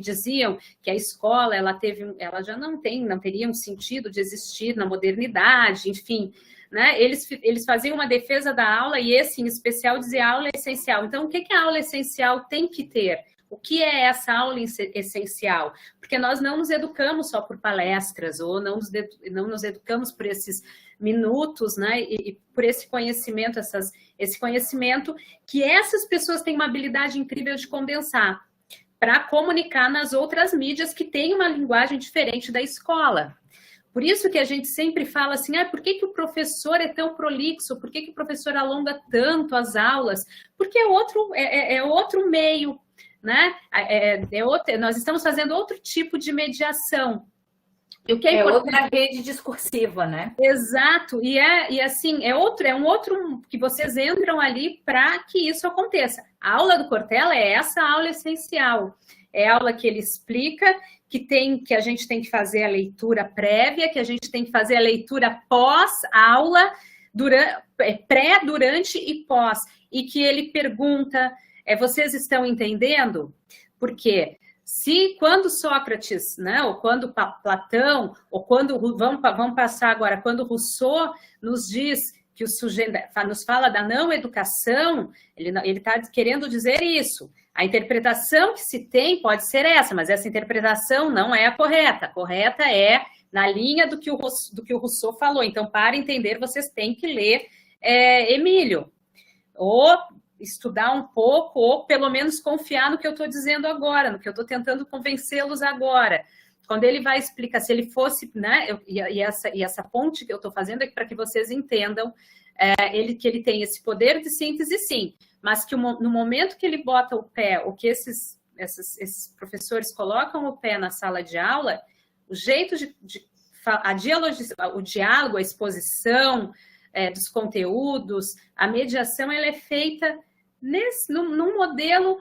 diziam que a escola ela já não teria um sentido de existir na modernidade, enfim, né? Eles faziam uma defesa da aula e esse em especial dizia aula essencial. Então, o que a aula essencial tem que ter? O que é essa aula essencial? Porque nós não nos educamos só por palestras, ou não nos educamos por esses minutos, né? E por esse conhecimento, esse conhecimento que essas pessoas têm uma habilidade incrível de condensar para comunicar nas outras mídias que têm uma linguagem diferente da escola. Por isso que a gente sempre fala assim, por que o professor é tão prolixo? Por que o professor alonga tanto as aulas? Porque é outro meio, né? Nós estamos fazendo outro tipo de mediação. E o que é outra rede discursiva, né? Exato, e assim, é um outro que vocês entram ali para que isso aconteça. A aula do Cortella é essa aula essencial. É a aula que ele explica que a gente tem que fazer a leitura prévia, que a gente tem que fazer a leitura pós-aula, pré, durante e pós. E que ele pergunta, vocês estão entendendo? Porque quando Sócrates, né, ou quando Platão, ou quando, vamos passar agora, quando Rousseau nos diz que o sujeito nos fala da não educação, ele está querendo dizer isso. A interpretação que se tem pode ser essa, mas essa interpretação não é a correta. A correta é na linha do que o Rousseau falou. Então, para entender, vocês têm que ler Emílio. Ou estudar um pouco, ou pelo menos confiar no que eu estou dizendo agora, no que eu estou tentando convencê-los agora. Quando ele vai explicar, se ele fosse, né, e essa ponte que eu estou fazendo é para que vocês entendam que ele tem esse poder de síntese, sim, mas que no momento que ele bota o pé, ou que esses professores colocam o pé na sala de aula, o jeito o diálogo, a exposição dos conteúdos, a mediação, ela é feita num modelo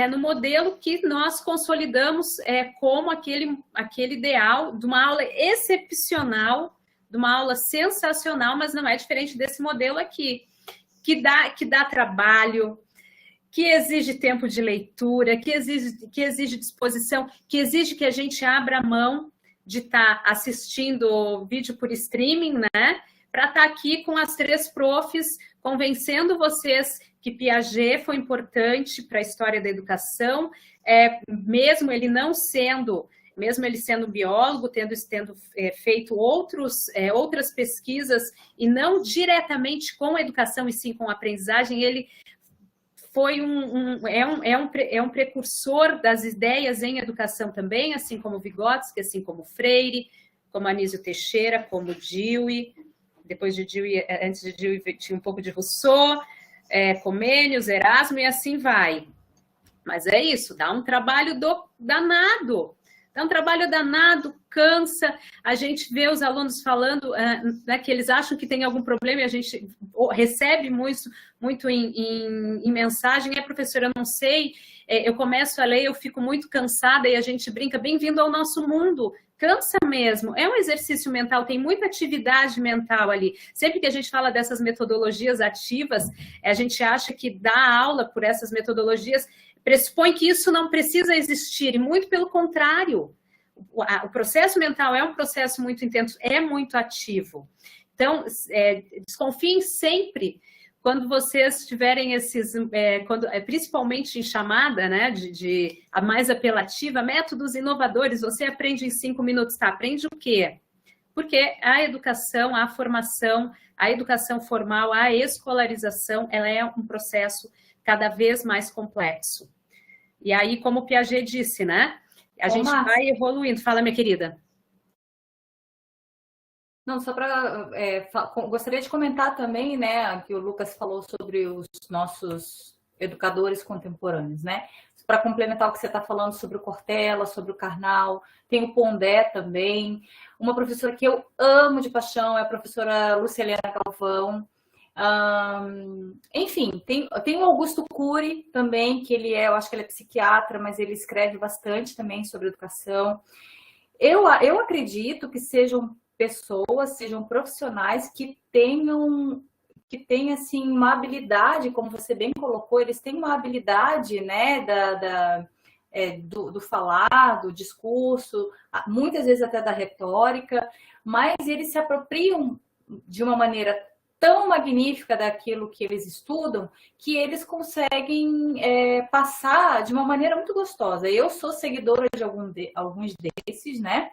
no modelo que nós consolidamos como aquele ideal de uma aula excepcional, de uma aula sensacional, mas não é diferente desse modelo aqui, que dá trabalho, que exige tempo de leitura, que exige disposição, que exige que a gente abra a mão de estar assistindo vídeo por streaming, né? Para estar aqui com as 3 profs, convencendo vocês que Piaget foi importante para a história da educação, mesmo ele sendo biólogo, tendo feito outras pesquisas, e não diretamente com a educação, e sim com a aprendizagem, ele foi um precursor das ideias em educação também, assim como Vygotsky, assim como Freire, como Anísio Teixeira, como Dewey. Depois de Dewey, antes de Dewey, tinha um pouco de Rousseau, Comênios, Erasmo, e assim vai. Mas é isso, dá um trabalho danado. Dá um trabalho danado, cansa. A gente vê os alunos falando que eles acham que tem algum problema, e a gente recebe muito em mensagem. Professora, eu não sei, eu começo a ler, eu fico muito cansada, e a gente brinca, bem-vindo ao nosso mundo. Cansa mesmo, é um exercício mental, tem muita atividade mental ali. Sempre que a gente fala dessas metodologias ativas, a gente acha que dar aula por essas metodologias pressupõe que isso não precisa existir, e muito pelo contrário. O processo mental é um processo muito intenso, é muito ativo. Então, desconfiem sempre quando vocês tiverem principalmente em chamada, né, a mais apelativa, métodos inovadores, você aprende em 5 minutos, tá? Aprende o quê? Porque a educação, a formação, a educação formal, a escolarização, ela é um processo cada vez mais complexo. E aí, como o Piaget disse, né? A gente vai evoluindo. Fala, minha querida. Não, só para... gostaria de comentar também, né, que o Lucas falou sobre os nossos educadores contemporâneos, né? Para complementar o que você está falando sobre o Cortella, sobre o Karnal, tem o Pondé também. Uma professora que eu amo de paixão é a professora Lucilena Galvão. Enfim, tem o Augusto Cury também, que eu acho que ele é psiquiatra, mas ele escreve bastante também sobre educação. Eu acredito que sejam pessoas, sejam profissionais que tenham assim, uma habilidade, como você bem colocou, eles têm uma habilidade, né, do falar, do discurso, muitas vezes até da retórica, mas eles se apropriam de uma maneira tão magnífica daquilo que eles estudam, que eles conseguem passar de uma maneira muito gostosa. Eu sou seguidora de alguns desses, né?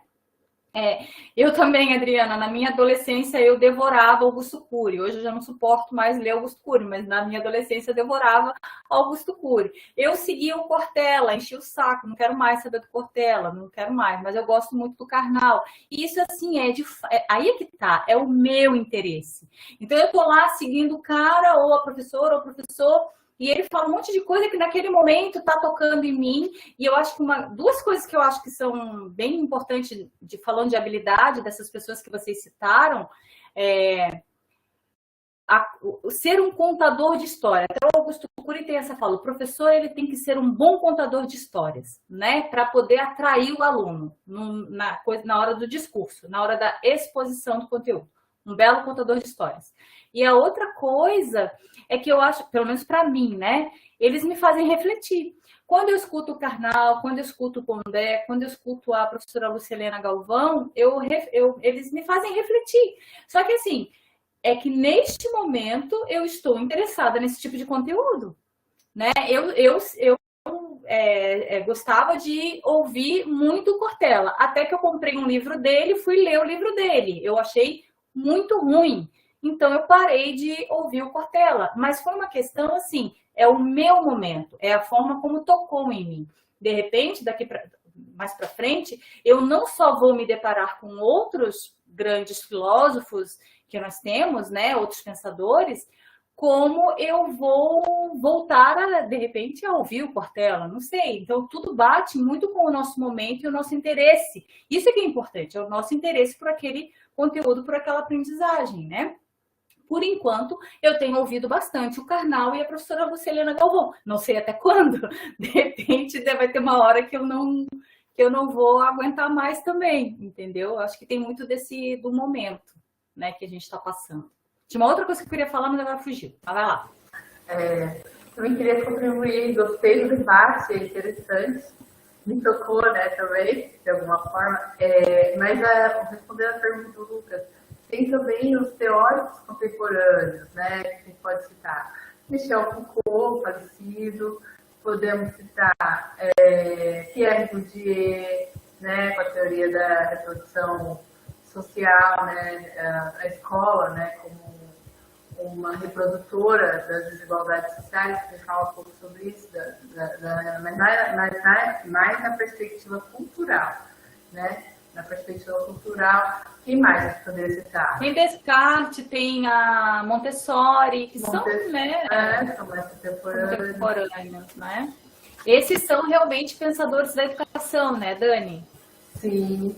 Eu também, Adriana, na minha adolescência eu devorava Augusto Cury. Hoje eu já não suporto mais ler Augusto Cury, mas na minha adolescência eu devorava Augusto Cury. Eu seguia o Cortella, enchi o saco, não quero mais saber do Cortella, não quero mais, mas eu gosto muito do Karnal. E isso, assim, aí é que tá, é o meu interesse. Então eu tô lá seguindo o cara, ou a professora, ou o professor, e ele fala um monte de coisa que naquele momento está tocando em mim. E eu acho que duas coisas que eu acho que são bem importantes, falando de habilidade dessas pessoas que vocês citaram, ser um contador de história. Então, o Augusto Cury tem essa fala, o professor ele tem que ser um bom contador de histórias, né? Para poder atrair o aluno na hora do discurso, na hora da exposição do conteúdo. Um belo contador de histórias. E a outra coisa é que eu acho, pelo menos para mim, né? Eles me fazem refletir. Quando eu escuto o Karnal, quando eu escuto o Pondé, quando eu escuto a professora Lucilena Galvão, eles me fazem refletir. Só que assim, é que neste momento eu estou interessada nesse tipo de conteúdo, né? Eu gostava de ouvir muito o Cortella, até que eu comprei um livro dele, fui ler o livro dele. Eu achei muito ruim. então eu parei de ouvir o Cortella. Mas foi uma questão assim, é o meu momento, é a forma como tocou em mim. De repente, mais para frente, eu não só vou me deparar com outros grandes filósofos que nós temos, né, outros pensadores, como eu vou voltar, de repente, a ouvir o Cortella, não sei. Então, tudo bate muito com o nosso momento e o nosso interesse. Isso é que é importante, é o nosso interesse por aquele conteúdo, por aquela aprendizagem, né? Por enquanto, eu tenho ouvido bastante o Karnal e a professora Lucilena Galvão. Não sei até quando. De repente, vai ter uma hora que eu não vou aguentar mais também, entendeu? Acho que tem muito do momento, né, que a gente está passando. Tinha uma outra coisa que eu queria falar, mas agora fugiu. Mas vai lá. Também queria contribuir, gostei do debate, é interessante. Me tocou, né, também, de alguma forma. Mas, respondendo a pergunta do Lucas, tem também os teóricos contemporâneos, né, que a gente pode citar. Michel Foucault, falecido, podemos citar Pierre Bourdieu, né, com a teoria da reprodução social, né, a escola, né, como uma reprodutora das desigualdades sociais, que fala um pouco sobre isso, mas mais na perspectiva cultural, né? Na perspectiva cultural, quem mais a gente poderia citar? Tem Descartes, tem a Montessori, que são, né? São mais contemporâneos, né? Esses são realmente pensadores da educação, né, Dani? Sim.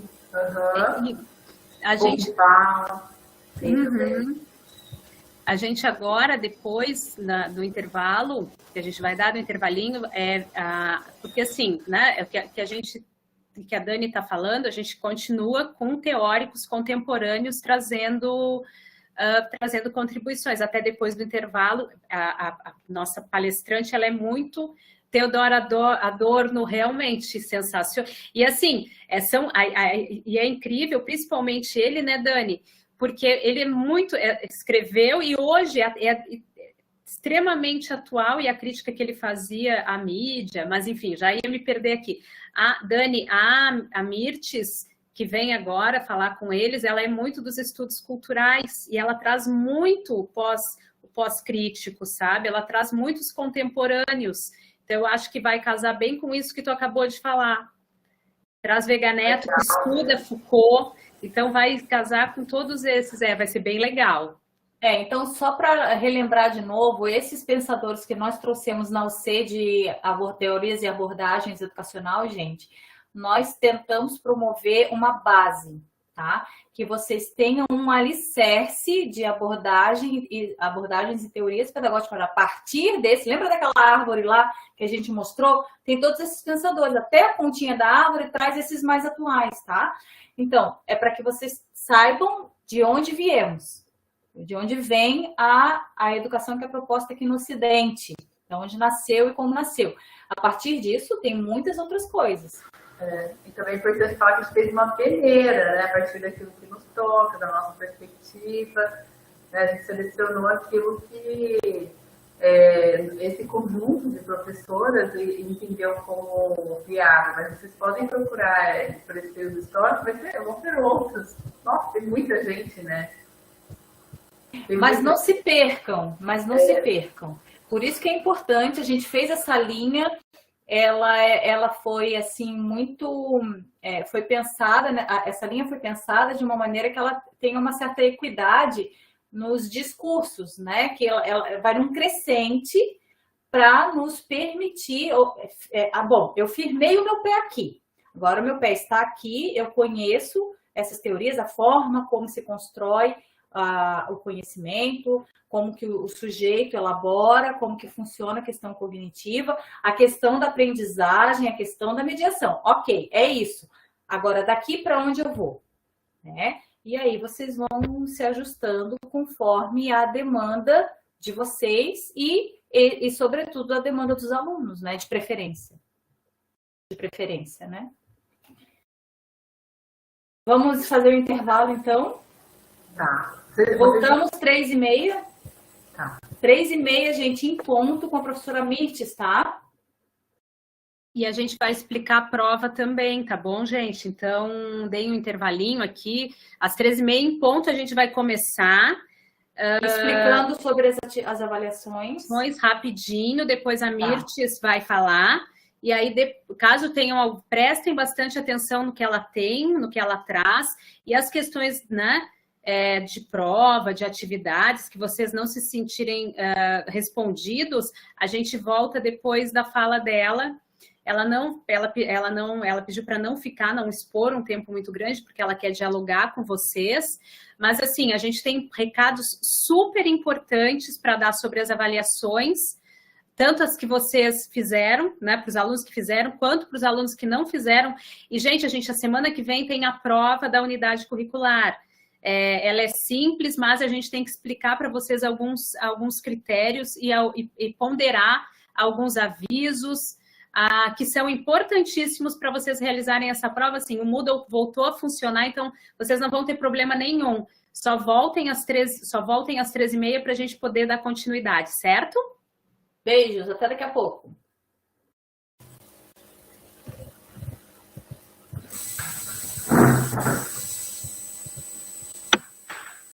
A gente agora, depois do intervalo, que a gente vai dar no intervalinho, porque assim, né, que a Dani está falando, a gente continua com teóricos contemporâneos trazendo contribuições. Até depois do intervalo, a nossa palestrante, ela é muito Theodor Adorno, realmente sensacional. E assim, e é incrível, principalmente ele, né, Dani? Porque ele é muito, escreveu e hoje é extremamente atual, e a crítica que ele fazia à mídia, mas enfim, já ia me perder aqui. Dani, a Mirtes, que vem agora falar com eles, ela é muito dos estudos culturais, e ela traz muito o pós-crítico, sabe? Ela traz muitos contemporâneos. Então, eu acho que vai casar bem com isso que tu acabou de falar. Traz Veganeto, que estuda Foucault, então vai casar com todos esses, vai ser bem legal. Então, só para relembrar de novo, esses pensadores que nós trouxemos na UC de teorias e abordagens educacional, gente, nós tentamos promover uma base, tá? Que vocês tenham um alicerce de abordagens e teorias pedagógicas a partir desse. Lembra daquela árvore lá que a gente mostrou? Tem todos esses pensadores, até a pontinha da árvore traz esses mais atuais, tá? Então, é para que vocês saibam de onde viemos, de onde vem a educação que é proposta aqui no Ocidente, de onde nasceu e como nasceu. A partir disso, tem muitas outras coisas. E também é importante falar que a gente fez uma peneira, né, a partir daquilo que nos toca, da nossa perspectiva, né, a gente selecionou aquilo que esse conjunto de professoras entendeu como viável, mas vocês podem procurar por esse período histórico, vão ter outros. Nossa, tem muita gente, né? Mas não se percam, se percam. Por isso que é importante, a gente fez essa linha, ela foi assim muito, foi pensada, né? Essa linha foi pensada de uma maneira que ela tenha uma certa equidade nos discursos, né? Que ela vai num crescente para nos permitir. Bom, eu firmei o meu pé aqui. Agora o meu pé está aqui, eu conheço essas teorias, a forma como se constrói o conhecimento, como que o sujeito elabora, como que funciona a questão cognitiva, a questão da aprendizagem, a questão da mediação. Ok, é isso. Agora, daqui para onde eu vou? Né? E aí vocês vão se ajustando conforme a demanda de vocês e sobretudo, a demanda dos alunos, né? De preferência. Né? Vamos fazer o intervalo, então? Tá. Voltamos 3h30. Tá. 3h30, gente, em ponto com a professora Mirtes, tá? E a gente vai explicar a prova também, tá bom, gente? Então, deem um intervalinho aqui. Às 13h30 em ponto a gente vai começar. Explicando sobre as avaliações. Rapidinho, depois a Mirtes vai falar. E aí, caso tenham, prestem bastante atenção no que ela tem, no que ela traz, e as questões, né, de prova, de atividades, que vocês não se sentirem respondidos, a gente volta depois da fala dela. Ela pediu para não expor um tempo muito grande, porque ela quer dialogar com vocês. Mas, assim, a gente tem recados super importantes para dar sobre as avaliações, tanto as que vocês fizeram, né, para os alunos que fizeram, quanto para os alunos que não fizeram. E, gente, a semana que vem tem a prova da unidade curricular. Ela é simples, mas a gente tem que explicar para vocês alguns critérios e ponderar alguns avisos que são importantíssimos para vocês realizarem essa prova. Assim, o Moodle voltou a funcionar, então vocês não vão ter problema nenhum. Só voltem às 13h30 para a gente poder dar continuidade, certo? Beijos, até daqui a pouco.